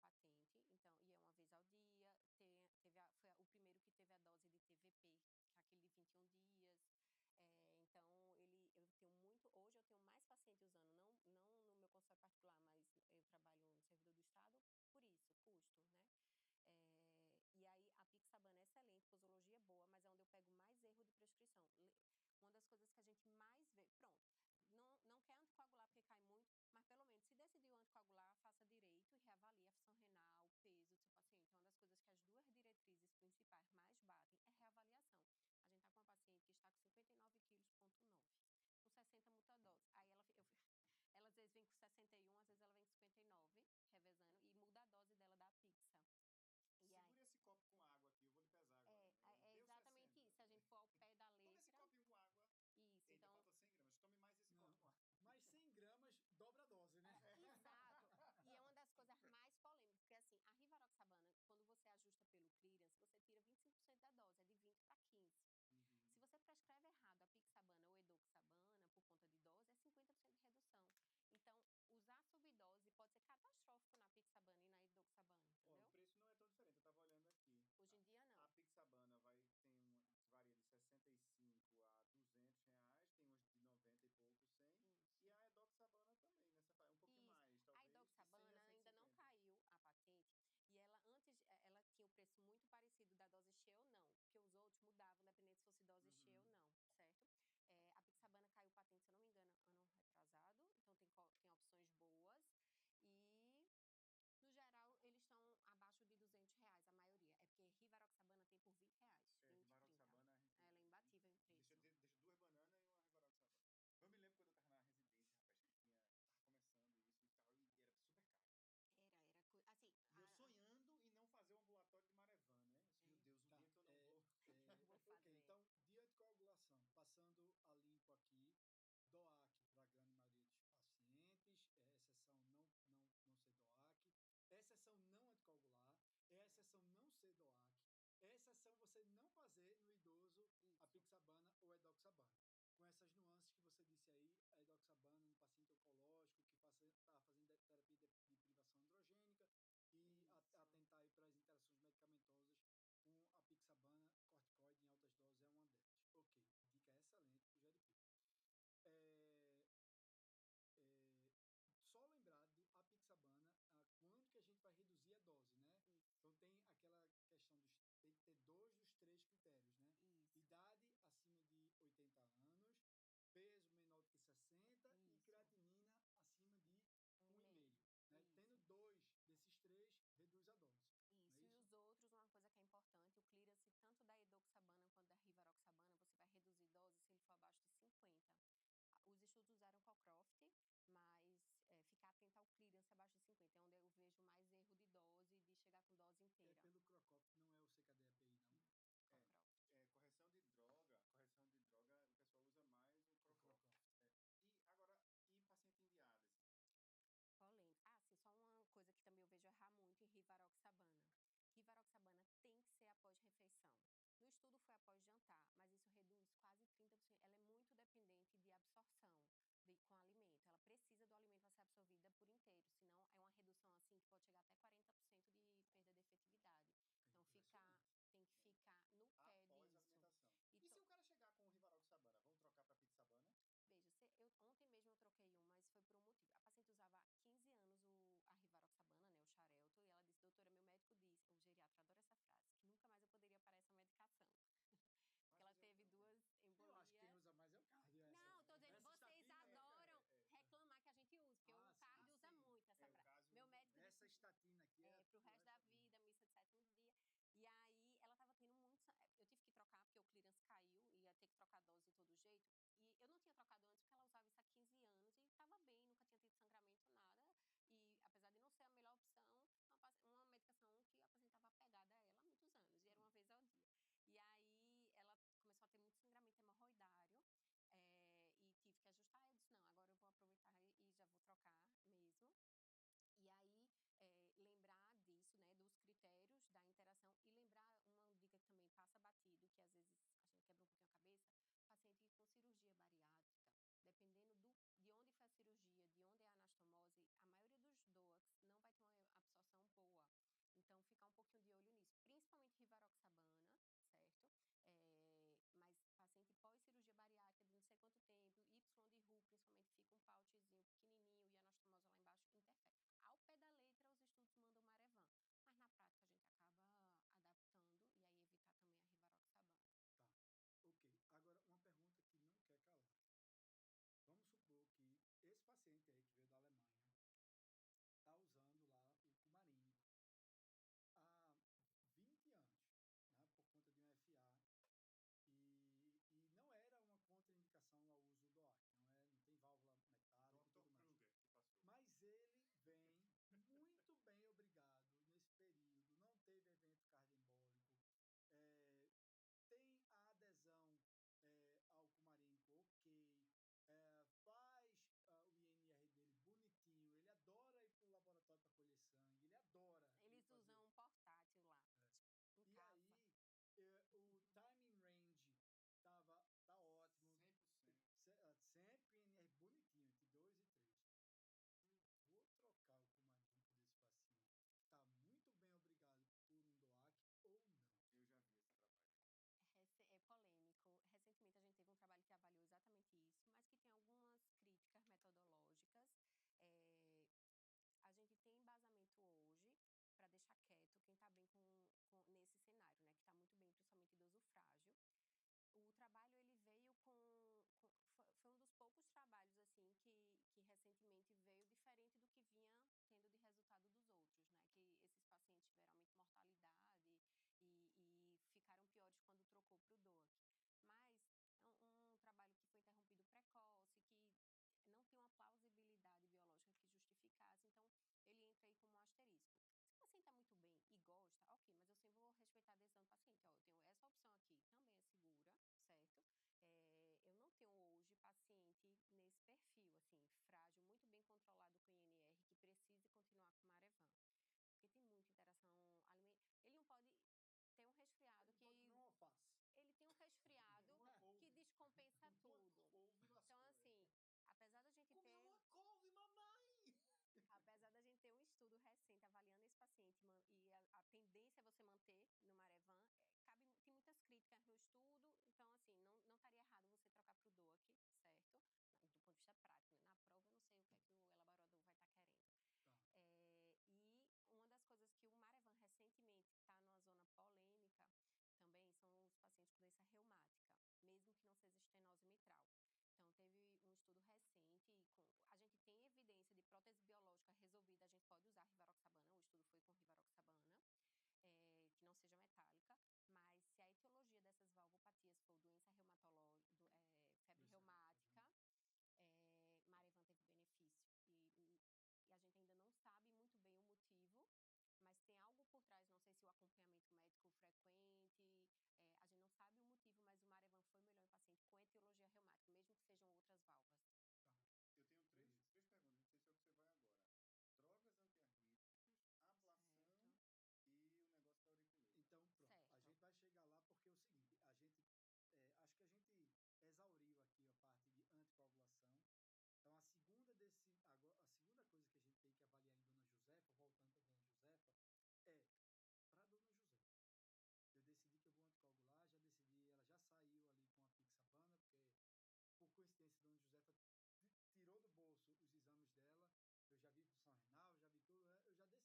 Olha, isso é a dica para Geripil, viu? Esse é de andar com a listinha de uma coisa que passa batido, corticoide em dose alta. Tem interação com a apixabana, com rivaroxabana. Rivaroxabana é um que tem mais. Rivaroxabana, a vantagem dele é que é dose única, diária, mas, inclusive, a rivaroxabana está no critério de Beers, né? Que é das listas de medicações potencialmente inapropriadas para o idoso, porque exatamente sangra muito gastrointestinal, né? Rivaroxabana no idoso e dabigatrana também causa muita dispepsia. Então, eu não me lembro a última vez. Eu acho que eu nunca prescrevi. Eu não me lembro a última vez que eu prescrevi dabigatrana. Também não, porque ele foi um dos primeiros e aí logo depois já tiveram perfis de segurança melhor. Eu confesso que eu me acostumei com a apixabana e eu prescrevo, quando sai da minha mão, a primeira prescrição é a apixabana, mas edoxabana eu tenho recebido de alguns colegas. Eu tenho um conflito de interesse, mas não é só por isso não. Eu vejo muito paciente oncológico. Então, alguns meus vão estar por interações medicamentosas. Entendi, mas eu adoro os trabalhos. Mas a Pixabana é um queridinho, principalmente porque caiu patente. Pronto, teve isso também. Quanto é o preço? O que é que aconteceu? A Rivaroxabana é o mais barato de todos. É o que primeiro caiu patente. Eu vou ignorar a dabigatrana porque a gente não usa. A Rivaroxabana é o mais barato, porque foi o primeiro que caiu patente, então, e é uma vez ao dia. Foi o primeiro que teve a dose de TVP, que é aquele de 21 dias. Então, hoje eu tenho mais paciente usando, não no meu consultório particular, mas eu trabalho no servidor do Estado, por isso, custo, né? E aí, a Pixabana é excelente, posologia é boa, mas é onde eu pego mais erro de prescrição. Uma das coisas que a gente mais vê, pronto, não quer anticoagular porque cai muito, mas pelo menos, se decidiu anticoagular, faça direito e reavalie a função renal, o peso do seu paciente. Uma das coisas que as 2 diretrizes principais mais batem é reavaliação. A gente está com uma paciente que está com 59 quilos, ponto 9, com 60 multidose. Aí ela às vezes vem com 61, às vezes ela vem com 59, revezando, e muda a dose dela da Pixa. Segure esse copo com água aqui, eu vou lhe pesar agora. É exatamente 60. Isso. Se a gente for ao pé da letra... Toma esse copinho com água. Isso, então... falta 100 gramas. Tome mais esse copo com água. Mas 100 gramas dobra a dose, né? Exato. E é uma das coisas mais polêmicas, porque assim, a rivaroxabana, quando você ajusta pelo clearance, você tira 25% da dose, é de 20 para 15. Se você prescreve errado a pixabana ou edoxabana por conta de dose, é 50% de redução. Então, usar subdose pode ser catastrófico na pixabana e na edoxabana, entendeu? O preço não é tão diferente, eu estava olhando aqui. Hoje em dia, não. A pixabana varia de 65 a 200 reais, tem uns de 90 e pouco, 100. Isso. E a edoxabana também, nessa um pouquinho mais, talvez. A edoxabana ainda não caiu a patente. E ela, antes, ela tinha o preço muito parecido da dose cheia ou não, porque os outros mudavam, dependendo se fosse dose cheia ou não, certo? A pixabana caiu patente, se eu não me engano, ano retrasado, então tem opções boas. E, no geral, eles estão abaixo de 200 reais, a maioria. É porque rivaroxabana tem por 20 reais. Rivaroxabana... Ela é imbatível em preço. Deixa 2 bananas e uma rivaroxabana. Eu me lembro quando eu tava na residência, rapaz, que tava começando isso e era super caro. Era assim... E eu sonhando em não fazer o ambulatório de Marevan, né? Meu Deus, dia que eu não vou... vou fazer. Ok, então, de anticoagulação, passando a limpo aqui, DOAC para a grande maioria dos pacientes, exceção não ser DOAC, exceção não anticoagular, exceção não ser DOAC, exceção você não fazer no idoso a pixabana ou edoxabana. Com essas nuances que você disse aí, a edoxabana no paciente oncológico que está fazendo terapia criança abaixo de 50, é onde eu vejo mais erro de dose, de chegar com dose inteira. É pelo Crocop, não é o CKD-API, não. Correção de droga, o pessoal usa mais o Crocop. E paciente em diálise? Polêmico. Sim, só uma coisa que também eu vejo errar muito em rivaroxabana. Rivaroxabana tem que ser após refeição. No estudo foi após jantar, mas isso reduz quase 30%. Ela é muito dependente de absorção com alimento. Ela precisa do alimento para ser absorvida por inteiro, senão é uma redução assim que pode chegar até 40% de perda de efetividade. Então tem que ficar no pé após disso. A alimentação. E se o cara chegar com o rivaroxabana, vamos trocar para pixabana? Veja, ontem mesmo eu troquei mas foi por um motivo. A paciente usava há 15 anos a rivaroxabana, né, o Xarelto, e ela disse, doutora, meu médico disse, o geriatra adora essa frase, que nunca mais eu poderia parar essa medicação. Porque ela teve 2 embolias. Eu acho que quem usa mais é o cardio. Não, tô dizendo, vocês adoram reclamar que a gente usa, porque o cardio usa muito essa frase. Meu médico disse, essa estatina aqui é pro resto da vida, missa de 7º dia. E aí, ela tava tendo muito... Eu tive que trocar, porque o clearance caiu, e ia ter que trocar a dose de todo jeito. E eu não tinha trocado antes, porque ela usava isso há 15 anos, e tava bem, nunca tinha tido sangramento, nada. E, apesar de não ser a melhor opção, uma medicação que a paciente estava apegada a ela há muitos anos, e era uma vez ao dia. E aí, ela começou a ter muito sangramento hemorroidário, e tive que ajustar. Eu disse, não, agora eu vou aproveitar e já vou trocar mesmo. E aí, lembrar disso, né, dos critérios da interação, e lembrar uma dica que também passa batido, que às vezes a gente quebra um pouquinho a cabeça, paciente com cirurgia bariátrica, dependendo de onde foi a cirurgia, de onde é a anastomose, a maioria dos DOACs não vai ter uma absorção boa. Então, ficar um pouquinho de olho nisso, principalmente rivaroxabana, certo? Mas paciente pós-cirurgia bariátrica de não sei quanto tempo, Y de RU, principalmente, fica um pouchzinho pequenininho e a anastomose lá embaixo interfere. Ao pé da letra, os estudos mandam Marevan, mas na prática a gente acaba adaptando e aí evitar também a rivaroxabana. Tá, ok. Agora, uma pergunta que não quer calar. Vamos supor que esse paciente aí que veio da Alemanha está usando lá o Coumarin há 20 anos, né, por conta de um FA, e não era uma contraindicação ao uso do DOAC, não tem válvula metálica e tudo mais. Kruger, que passou. Mas ele vem muito bem, obrigado, nesse período, não teve evento cardioembólico, tem a adesão ao Coumarinco, ok, faz o INR dele bonitinho, ele adora ir para o laboratório para colher sangue, ele adora. Eles usam um portátil lá. E aí, o timing range tá ótimo. 100%. Sempre com INR bonitinho, entre 2 e 3. Vou trocar o Coumarinco desse paciente. Tá muito bem, obrigado, por um DOAC ou não? Eu já vi esse trabalho. É polêmico. Recentemente a gente teve um trabalho que avaliou exatamente isso, mas que tem algumas críticas metodológicas. A gente tem embasamento hoje para deixar quieto quem está bem nesse cenário, né? Que está muito bem, principalmente idoso frágil. O trabalho ele veio foi um dos poucos trabalhos assim que recentemente veio diferente do que vinha tendo de resultado dos outros, né? Que esses pacientes tiveram aumento de mortalidade e ficaram piores quando trocou para o DOAC. Mas é um trabalho que foi interrompido precoce, que não tem uma plausibilidade biológica que justificasse, então ele entra aí como um asterisco. Se o paciente está muito bem e gosta, ok, mas eu sempre vou respeitar a decisão do paciente. Ó, eu tenho essa opção aqui, também é segura, certo? Eu não tenho hoje paciente nesse perfil, assim, frágil, muito bem controlado com INR, que precise continuar com Marevan. Porque tem muita interação alimentar. Ele não pode ter um resfriado que... Ele tem um resfriado que descompensa tudo. Então, assim, apesar da gente ter... Comeu uma couve, mamãe! Apesar da gente ter um estudo recente avaliando esse paciente e a tendência é você manter no Marevan, tem muitas críticas no estudo, então, assim, não estaria errado você trocar para o DOAC, certo? Do ponto de vista prático, né? Na prova eu não sei o que é que o elaborador vai estar querendo. Tá. E uma das coisas que o Marevan recentemente está numa zona polêmica também são os pacientes com doença reumática, mesmo que não seja estenose mitral. Então, teve um estudo recente, a gente tem evidência de prótese biológica resolvida, a gente pode usar rivaroxabana, o estudo foi com rivaroxabana, que não seja metálica, mas se a etiologia dessas valvopatias for doença reumatológica, febre reumática, Marevan teve benefício. E a gente ainda não traz, não sei se o acompanhamento médico frequente, a gente não sabe o motivo, mas o Marevan foi melhor em paciente com etiologia reumática, mesmo que sejam outras válvulas. Tá. Eu tenho três perguntas, não sei se é o que você vai agora. Drogas antiarrítmicas, ablação Certo. e o negócio da auriculeta. Então, pronto. Certo. A gente vai chegar lá porque é o seguinte, acho que a gente exauriu aqui a parte de anticoagulação. Então, a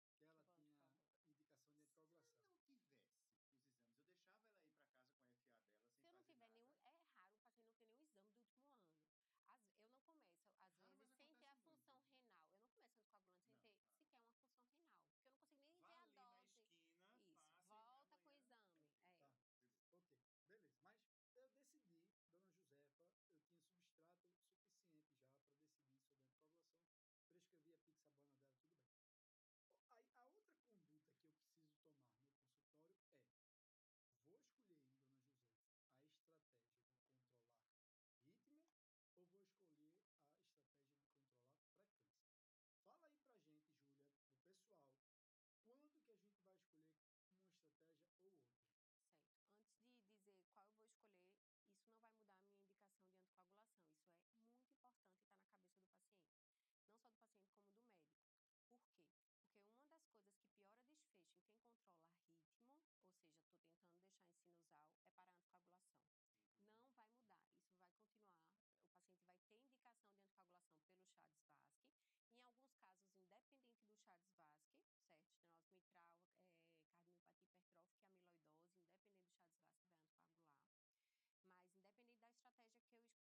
segunda coisa que a gente tem que avaliar em Dona Josefa, voltando para Dona Josefa, é para Dona Josefa. Eu decidi que eu vou anticoagular, ela já saiu ali com a Pixabana, porque, por coincidência, Dona Josefa tirou do bolso os exames dela, eu já vi função renal, já vi tudo, eu já decidi ali naquela consulta que ela tinha indicação de anticoagulação. Se ela não tivesse os exames, eu deixava ela ir para casa com a FA dela sem Se eu não fazer tiver nada. nenhum, é raro o paciente não ter nenhum exame do último ano. Eu não começo, às raro, vezes, mas sem ter a acontece função muito. renal. Eu não começo anticoagulante sem Não, ter claro. sequer uma função renal. Porque eu não consigo nem Vá ver a ali na dose. esquina, Isso, faça e volta com o amanhã... exame. Ok, Tá. Ok, beleza. Mas eu decidi, Dona Josefa, eu tinha substrato suficiente já para decidir sobre a anticoagulação, prescrevi a Pixabana dela, tudo bem. Aí, a outra conduta que eu preciso tomar no consultório vou escolher em Dona Josefa a estratégia de controlar ritmo ou vou escolher a estratégia de controlar frequência? Fala aí pra gente, Júlia, pro pessoal, quando que a gente vai escolher uma estratégia ou outra? Certo. Antes de dizer qual eu vou escolher, isso não vai mudar a minha indicação de anticoagulação. Isso é muito importante estar na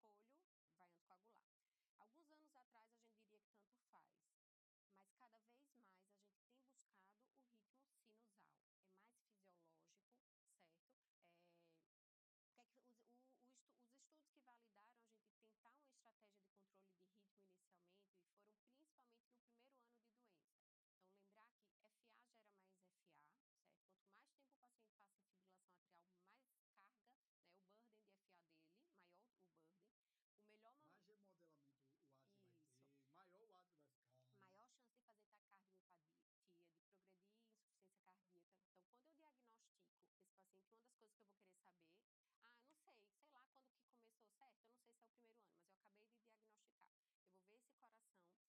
cabeça do paciente. Não só do paciente, como do médico. Por quê? Porque uma das coisas que piora desfecho em quem controla ritmo, ou seja, estou tentando deixar em sinusal, é para a anticoagulação. Não vai mudar, isso vai continuar. O paciente vai ter indicação de anticoagulação pelo Chades-Vasque. Em alguns casos, independente do Chades-Vasque, certo? Estenose mitral, cardiomiopatia hipertrófica e amiloidose, independente do Chades-Vasque, vai anticoagular. Mas, independente da estratégia que eu escolho, vai anticoagular. Alguns anos atrás, a gente diria que tanto faz. Mas cada vez mais a gente tem buscado o ritmo sinusal. É mais fisiológico, certo? Os estudos que validaram a gente tentar uma estratégia de controle de ritmo inicialmente foram principalmente no primeiro ano de doença. Então, lembrar que FA gera mais FA, certo? Quanto mais tempo o paciente passa em fibrilação atrial, mais carga, né, o burden de FA dele, maior o burden. O melhor mais remodelamento o átrio vai ter, maior o átrio vai ficar. Maior chance de fazer taquicardiomiopatia, de progredir em insuficiência cardíaca. Então, quando eu diagnostico esse paciente, uma das coisas que eu vou querer saber, não sei lá quando que começou, certo? Eu não sei se é o primeiro ano, mas eu acabei de diagnosticar. Eu vou ver esse coração e vou considerar em alguns pacientes dar a chance dele ficar em sinusal. Qual é o problema de quando eu escolho porque a gente não está dando controle de ritmo para todo mundo, porque não é fácil manter o paciente em ritmo sinusal. É desafiador. E no Brasil a gente tem pouca medicação antiarrítmica.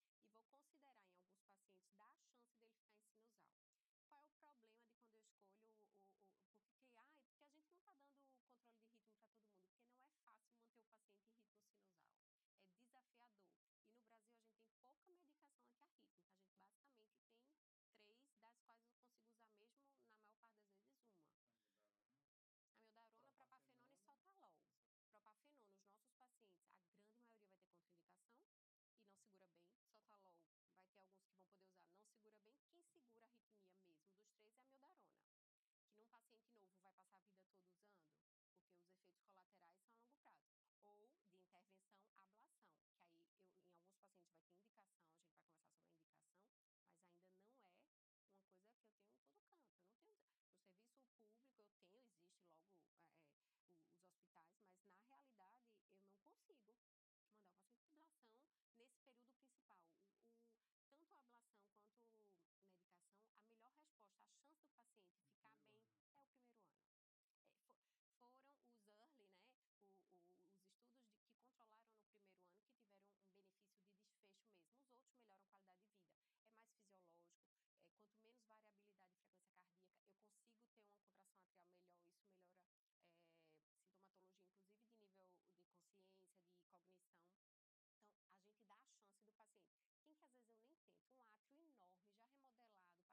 A gente basicamente tem 3, das quais eu consigo usar mesmo, na maior parte das vezes, uma. Amiodarona, propafenona e sotalol. Propafenona, os nossos pacientes, a grande maioria vai ter contraindicação e não segura bem. Sotalol, vai ter alguns que vão poder usar, não segura bem. Quem segura a arritmia mesmo dos 3 é a amiodarona. Que num paciente novo vai passar a vida toda usando, porque os efeitos colaterais são a longo prazo. Ou de intervenção, ablação, que aí em alguns pacientes vai ter indicação, a gente vai conversar sobre a indicação, mas ainda não é uma coisa que eu tenho em todo canto. Eu não tenho, no serviço público existe logo os hospitais, mas na realidade eu não consigo mandar o paciente para ablação nesse período principal. Tanto a ablação quanto a medicação, a melhor resposta, a chance do paciente ficar bem é o primeiro ano. Foram os early, né, os estudos que controlaram no primeiro ano que tiveram um benefício de desfecho mesmo. Os outros melhoram a qualidade de vida. É mais fisiológico, quanto menos variabilidade de frequência cardíaca, eu consigo ter uma contração atrial melhor, isso melhora sintomatologia, inclusive de nível de consciência, de cognição. Então, a gente dá a chance do paciente. Quem que às vezes eu nem tento? Um átrio enorme, já remodelado,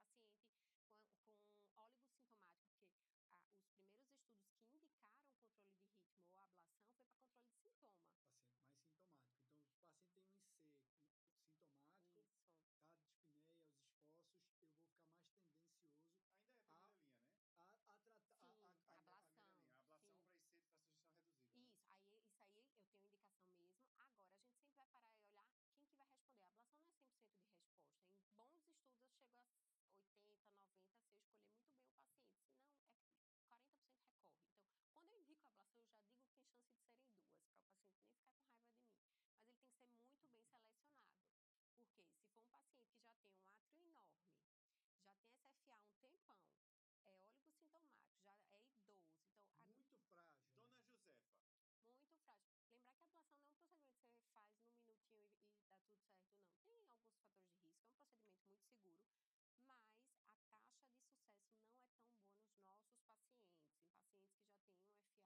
paciente com muito bem selecionado. Porque se for um paciente que já tem um átrio enorme, já tem SFA há um tempão, é oligosintomático, já é idoso, então Muito frágil. Dona né? Josefa, muito frágil. Lembrar que a ablação não é um procedimento que você faz num minutinho e dá tudo certo, não. Tem alguns fatores de risco, é um procedimento muito seguro,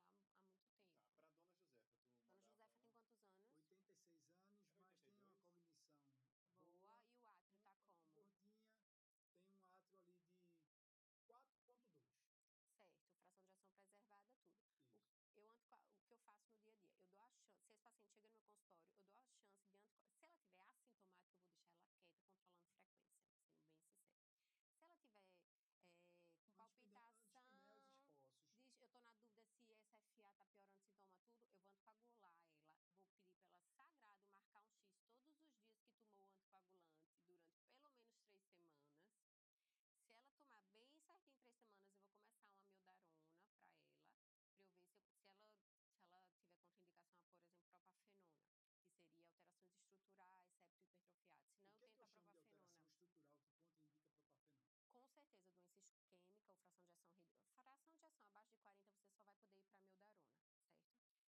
mas a taxa de sucesso não é tão boa nos nossos pacientes, em pacientes que já têm um FA há muito tempo. tá, para Dona Josefa, tu Dona mandava Josefa ela? tem quantos anos? 86 anos, Era mas tem uma 82? cognição Boa. E o átrio tá como? Gordinha, tem um átrio ali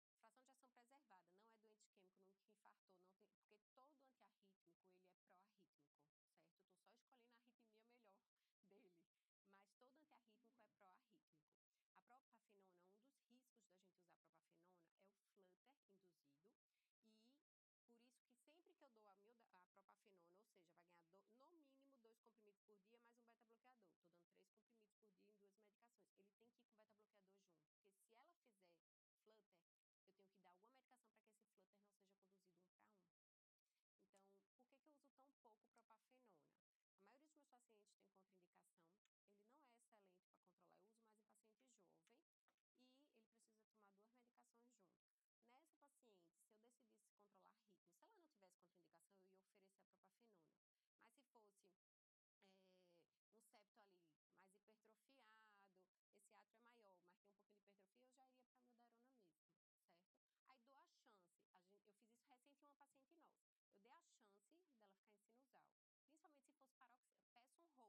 de 4,2. Certo, fração de ação preservada, tudo. Isso. O que eu faço no dia a dia? Eu dou a chance, se esse paciente chega no meu consultório, eu dou a chance de se ela tiver assintomática, eu vou deixar ela quieta, controlando frequência, sendo bem sincera. Se ela tiver com Antes que né, os palpitação, esforços. eu tô na dúvida se SFA tá piorando sintoma tudo, eu vou anticoagular ela, vou pedir para ela sagrado marcar um X todos os dias que tomou o anticoagulante durante pelo menos 3 semanas. Se ela tomar bem certinho 3 semanas, eu vou começar uma amiodarona para ela, para eu ver se ela tiver contraindicação a, por exemplo, propafenona, que seria alterações estruturais, septo hipertrofiado. Senão O eu que é que tento eu a chamo de propafenona. alteração estrutural que contraindica propafenona? Com certeza, doença isquêmica ou fração de ação fração de ação abaixo de 40, você só vai poder ir para amiodarona, certo? Fração de ação preservada, não é doente isquêmico, nunca infartou, não tem, porque todo antiarrítmico, ele é pró-arrítmico, certo? Eu tô só escolhendo a arritmia melhor dele, mas todo antiarrítmico é pró-arrítmico. A propafenona, um dos riscos da gente usar a propafenona é o flutter induzido e por isso que sempre que eu dou a propafenona, ou seja, vai ganhar no mínimo 2 comprimidos por dia mais um beta-bloqueador. Estou dando 3 comprimidos por dia em 2 medicações. Ele tem que ir com beta-bloqueador junto, porque se ela fizer flutter, eu tenho que dar alguma medicação para que esse flutter não seja conduzido 1 para 1. Então, por que eu uso tão pouco propafenona?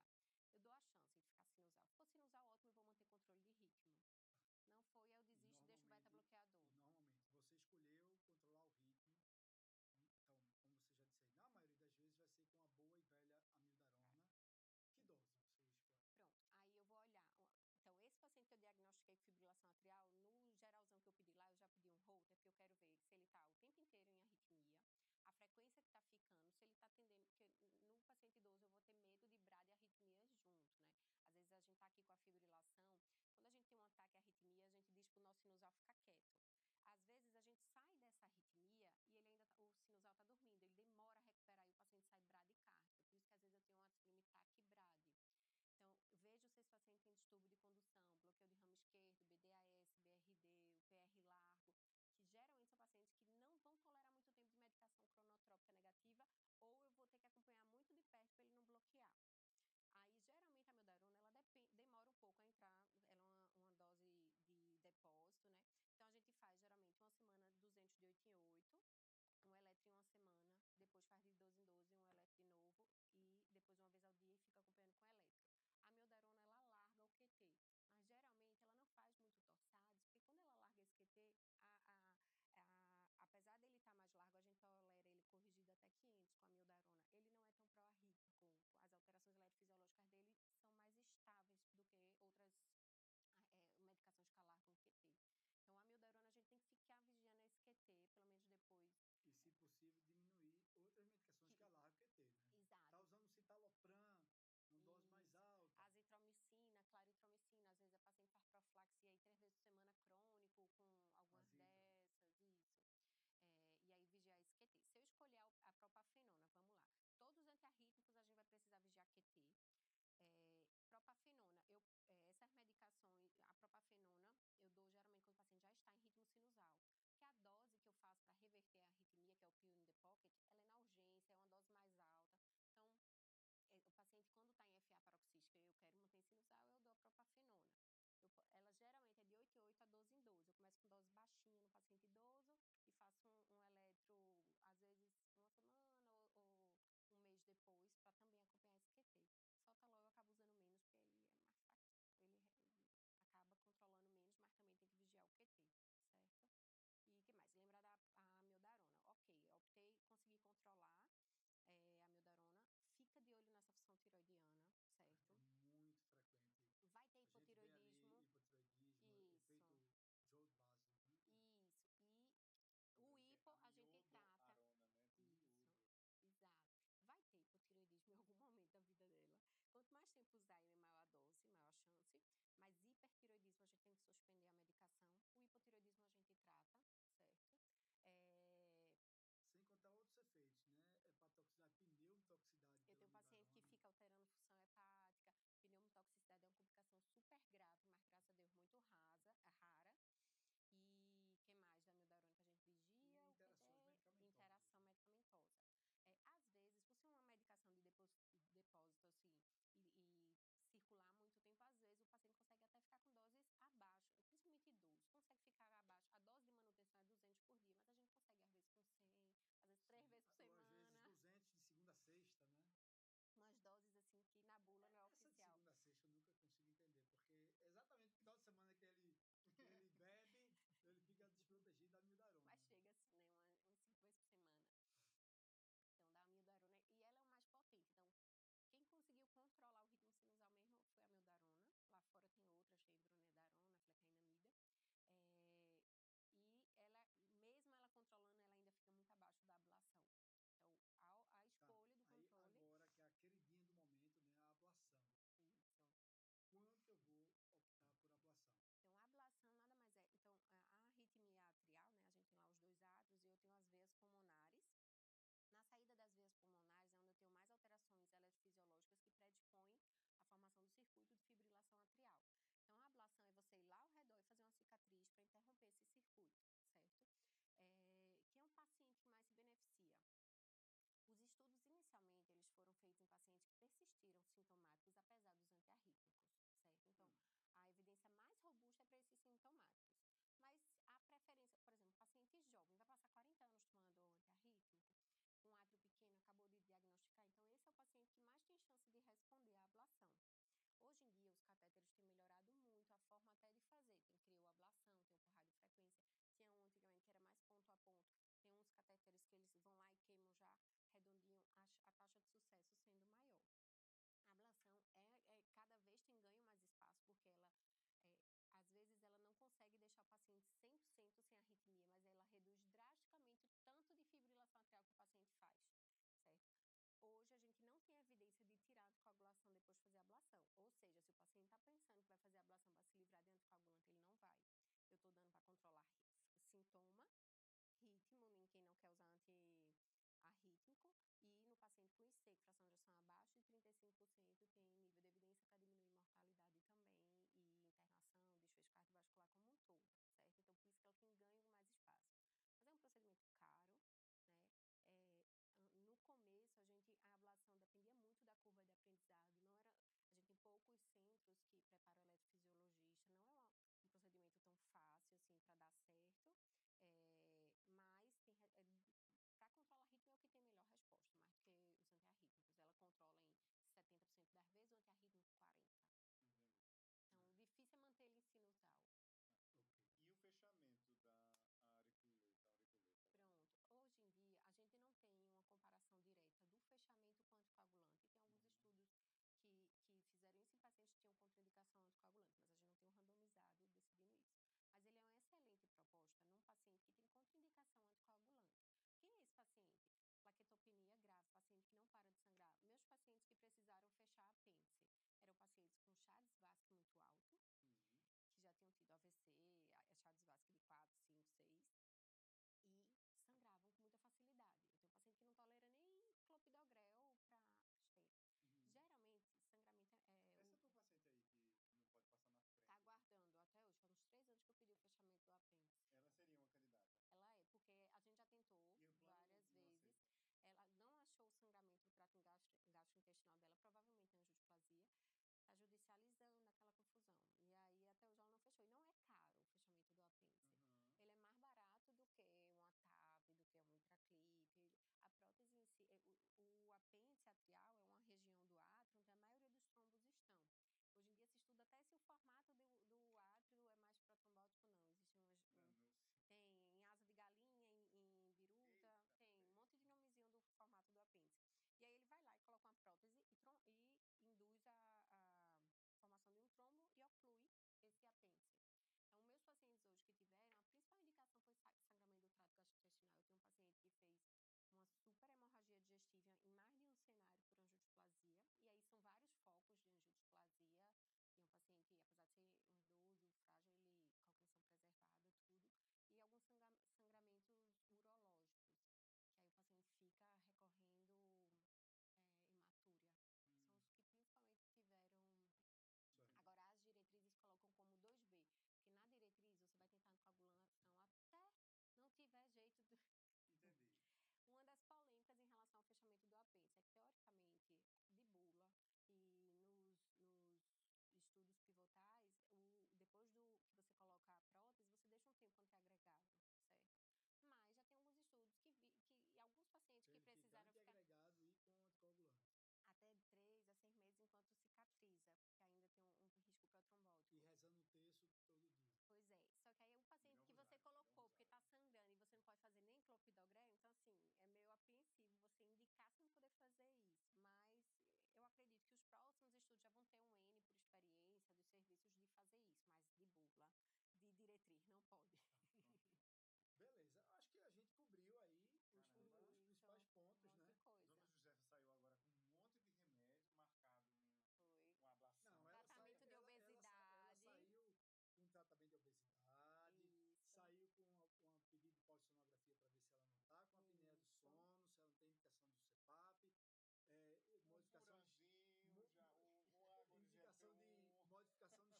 A maioria dos meus pacientes tem contraindicação, ele não é excelente para controlar, eu uso mais em paciente jovem e ele precisa tomar 2 medicações junto. Nessa paciente, se eu decidisse controlar ritmo, se ela não tivesse contraindicação, eu ia oferecer a propafenona. Mas se fosse um septo ali mais hipertrofiado, esse átrio é maior, mas tem um pouquinho de hipertrofia, eu já iria para a amiodarona mesmo, certo? Aí dou a chance, eu fiz isso recente em uma paciente nossa, eu dei a chance dela ficar em sinusal, principalmente se fosse peço um Holter, vejo que é paroxística, eu dou a chance de ficar sinusal. Se for sinusal, ótimo, eu vou manter controle de ritmo. Não foi, eu desisto e deixo o beta-bloqueador. E normalmente, você escolheu controlar o ritmo. Então, como você já disse aí, na maioria das vezes vai ser com a boa e velha amiodarona. Que dose você escolhe? Pronto, aí eu vou olhar. Então, esse paciente que eu diagnostiquei com fibrilação atrial, no geralzão que eu pedi lá, eu já pedi um Holter, porque eu quero ver se ele está o tempo inteiro em arritmia, a frequência que está ficando, se ele está atendendo, porque no paciente idoso eu vou ter medo de brad e arritmia junto, né? Às vezes a gente está aqui com a fibrilação, quando a gente tem um ataque à arritmia, a gente diz para o nosso sinusal ficar quieto. Às vezes a gente sai dessa arritmia e ele o sinusal está dormindo, ele demora a recuperar e o paciente sai bradicárdia. Por isso que às vezes eu tenho uma síndrome taquibrade. Então, eu vejo se esse paciente tem distúrbio de condução, bloqueio de ramo esquerdo, BDAS, BRD, o PR largo, que geralmente são pacientes que não vão tolerar muito tempo de medicação cronotrópica negativa, ou eu vou ter que acompanhar muito de perto para ele não bloquear. Aí, geralmente, a amiodarona, ela demora um pouco a entrar, ela é uma dose de depósito, né? Então, a gente faz, geralmente, uma semana 200 de 8 em 8, um eletro em uma semana, depois faz de 12 em 12, um eletro de novo, e depois uma vez ao dia e fica acompanhando com eletro. A amiodarona, ela larga o QT, mas geralmente ela não faz muito torsades, porque quando ela larga esse QT, apesar dele estar mais largo, a gente tolera ele corrigido até 500 com a amiodarona. Ele não é tão pró-arrítmico, as alterações eletrofisiológicas dele são mais estáveis do que outras medicações que alargam o QT. Então, a amiodarona a gente tem que ficar vigiando esse QT, pelo menos depois. E, se possível, diminuir outras medicações que alargam o QT, né? Exato. Tá usando citalopram, uma dose mais alta. Azitromicina, claritromicina, às vezes a paciente faz profilaxia aí 3 vezes por semana crônico, com algumas dessas, isso. E aí vigiar esse QT. Se eu escolher a propafenona, vamos lá. Todos os antiarrítmicos a gente vai precisar vigiar QT. Propafenona, essas medicações, a propafenona, eu dou geralmente quando o paciente já está em ritmo sinusal. Porque a dose que eu faço para reverter a arritmia, que é o pill in the pocket, ela é na urgência, é uma dose mais alta. Então, o paciente, quando está em FA paroxística e eu quero manter em sinusal, eu dou a propafenona. Ela geralmente é de 8 em 8 a 12 em 12. Eu começo com dose baixinha no paciente idoso e faço um eletro que na bula não é Essa de oficial. segunda a sexta eu nunca consigo entender, porque exatamente no final de semana que ele bebe, ele fica desprotegido da mildarona. Mas chega assim, né? Umas 5 vezes por semana. Então, dá a mildarona. E ela é o mais potente. Então, quem conseguiu controlar o ritmo sinusal mesmo foi a mildarona. Lá fora tem outras, tem hidronedarona, flecainamida. E ela, mesmo ela controlando, ela ainda fica muito abaixo da ablação. Então, a escolha do controle... Aí, agora, que é a queridinha do momento, né? A ablação. Isso. Quando que eu vou optar por ablação? Então, a ablação nada mais é... Então, a arritmia atrial, né? A gente tem lá os 2 átrios e eu tenho as veias pulmonares. Na saída das veias pulmonares é onde eu tenho mais alterações eletrofisiológicas que predispõem à formação do circuito de fibrilação atrial. Então, a ablação é você ir lá ao redor e fazer uma cicatriz para interromper esse circuito, certo? Quem é o paciente que mais se beneficia? Os estudos, inicialmente, eles foram feitos em pacientes que persistiram sintomáticos apesar dos antiarrítmicos, certo? Então, a evidência mais robusta é para esses sintomáticos. Mas a preferência, por exemplo, paciente jovem, vai passar 40 anos tomando antiarrítmico, com átrio pequeno, acabou de diagnosticar, então esse é o paciente que mais tem chance de responder à ablação. Hoje em dia, os catéteres têm melhorado muito a forma até de fazer. Tem crioablação, tem o por radiofrequência, tinha um antigamente que era mais ponto a ponto. Tem uns catéteres que eles vão lá e queimam já redondinho, a taxa de sucesso sendo maior. A ablação cada vez tem ganho mais espaço, porque ela, às vezes, ela não consegue deixar o paciente 100% sem arritmia, mas ela reduz drasticamente o tanto de fibrilação atrial que o paciente faz, certo? Hoje, a gente não tem evidência de tirar a anticoagulação depois de fazer a ablação. Ou seja, se o paciente está pensando que vai fazer a ablação para se livrar de anticoagulante, ele não vai. Eu estou dando para controlar sintoma, ritmo, em quem não quer usar antiarrítmico, e no paciente com IC, fração de ejeção abaixo de 35%, tem nível de evidência para diminuir mortalidade também, e internação, desfecho cardiovascular como um todo, certo? Então, por isso que ela tem ganho mais espaço. Mas é um procedimento caro, né? No começo, a ablação dependia muito da curva de aprendizado. A gente tem poucos centros que preparam eletrofisiologista. Não é um procedimento tão fácil assim para dar certo, mas para controlar ritmo é o que tem melhor resposta, mais do que os antiarrítmicos. Ela controla em 70% das vezes, o antiarrítmico 40%. Entendi. Então, difícil é manter ele em sinusal. Okay. E o fechamento da auriculeta? Pronto. Hoje em dia, a gente não tem uma comparação direta do fechamento com anticoagulante. Tem alguns estudos que fizeram isso em pacientes que tinham contraindicação anticoagulante, mas a gente não tem um randomizado decidindo isso. Mas ele é uma excelente proposta num paciente que tem contraindicação anticoagulante. Quem é esse paciente? Plaquetopenia grave, paciente que não para de sangrar. Meus pacientes que precisaram fechar apêndice eram pacientes com Chades-Vasque muito alto, que já tinham tido AVC, Chades-Vasque de 4, 5, 6, e sangravam com muita facilidade. Eu tenho um paciente que não tolera nem clopidogrel para esteira. Geralmente, sangramento Essa tua paciente aí que não pode passar na frente. Tá aguardando até hoje, faz uns 3 anos que eu pedi o fechamento do apêndice. Ela seria uma candidata? Ela é, porque a gente já tentou várias vezes. Ela não achou o sangramento do trato gastrointestinal dela, provavelmente angiodisplasia. Tá judicializando aquela confusão. E aí, até hoje, ela não fechou. E não é caro o fechamento do apêndice. Ele é mais barato do que uma TAV, do que um intraclip. A prótese em si, o apêndice atrial é uma região do átrio onde a maioria dos trombos estão. Hoje em dia se estuda até se o formato do átrio é mais protrombótico ou não. Existe tem em asa de galinha, em biruta, tem um monte de nomezinho do formato do apêndice. E aí ele vai lá e coloca uma prótese e induz a formação de um trombo e oclui esse apêndice. Então, meus pacientes hoje que tiveram, a principal indicação foi sangramento do trato gastrointestinal. Eu tenho um paciente que fez uma super hemorragia digestiva em mais de um cenário por angiodisplasia. E aí são vários focos de angiodisplasia. E um paciente, apesar de ser um idoso, frágil, ele cognição preservada, tudo. E alguns sangramentos urológicos, que aí o paciente fica recorrendo hematúria. São os que principalmente tiveram... Agora, as diretrizes colocam como 2B, porque na diretriz você vai tentar anticoagulação até não tiver jeito... Entendi. Uma das polêmicas em relação ao fechamento do apêndice é que, teoricamente, de bula e nos estudos pivotais, o enquanto cicatriza, porque ainda tem um risco protrombótico. E rezando o terço todo dia. Pois é. Só que aí o paciente que você colocou, porque está sangrando e você não pode fazer nem clopidogrel,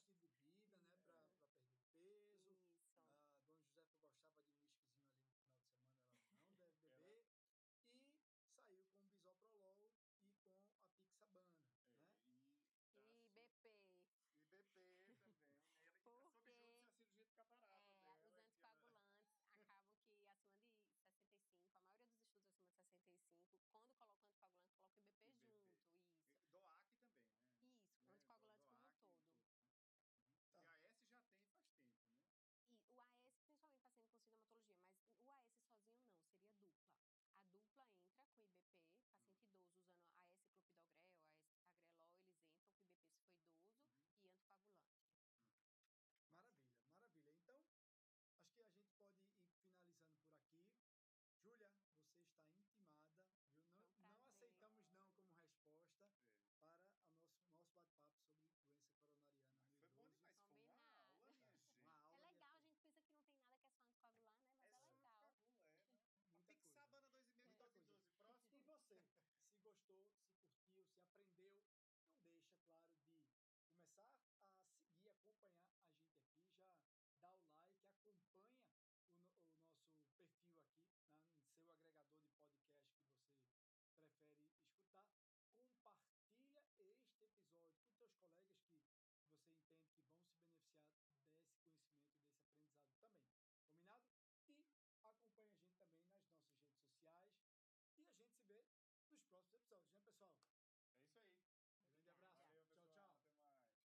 então, assim, é meio apreensivo você indicar sem poder fazer isso. Mas eu acredito que os próximos estudos já vão ter um N por experiência dos serviços de fazer isso, mas de bula, de diretriz, não pode. Beleza, acho que a gente cobriu aí os principais pontos, né? Dona Josefa saiu agora com um monte de remédio marcado com ablação. Não, tratamento de obesidade. Ela saiu com um tratamento de obesidade, saiu com um pedido de polissonografia para ver se ela não está com a apneia do sono, se ela não tem indicação do CPAP. Modificação modificação do estilo de vida, né, para perder peso. Isso. A Dona Josefa gostava de um whiskyzinho ali no final de semana, ela não deve beber. E saiu com o bisoprolol e com a pixabana, né? E BP. E BP também. Ela está sob júdice a cirurgia de catarata dela. Os anticoagulantes acabam que acima de 65, a maioria dos estudos acima de 65, quando colocam anticoagulante, colocam IBP junto. Isso. DOAC também, né? Isso, anticoagulantes como um todo. Tá. E a AS já tem faz tempo, né? E o AS, principalmente paciente com sintomatologia, mas o AS sozinho não, seria dupla. A dupla entra com IBP, paciente idoso usando AS clopidogrel, AS tagrelol, eles entram com IBP se for idoso e anticoagulante. Maravilha, maravilha. Então, acho que a gente pode ir finalizando por aqui. Júlia, você está intimada, viu? Não aceitamos não como resposta para o nosso bate-papo sobre doença coronariana no idoso. Foi bom demais, foi uma aula, minha gente. É legal, a gente pensa que não tem nada que é só anticoagular, né? Mas é legal. Muita Pixabana 2,5 e dose 12, próximo. E você, se gostou, se curtiu, se aprendeu, não deixa, claro, de começar a seguir, acompanhar a gente aqui, já dá o like, acompanha o nosso perfil aqui, né, no seu agregador de podcast que você prefere escutar. Compartilha este episódio com seus colegas que você entende que vão se beneficiar desse conhecimento, desse aprendizado também. Combinado? E acompanhe a gente também nas nossas redes sociais.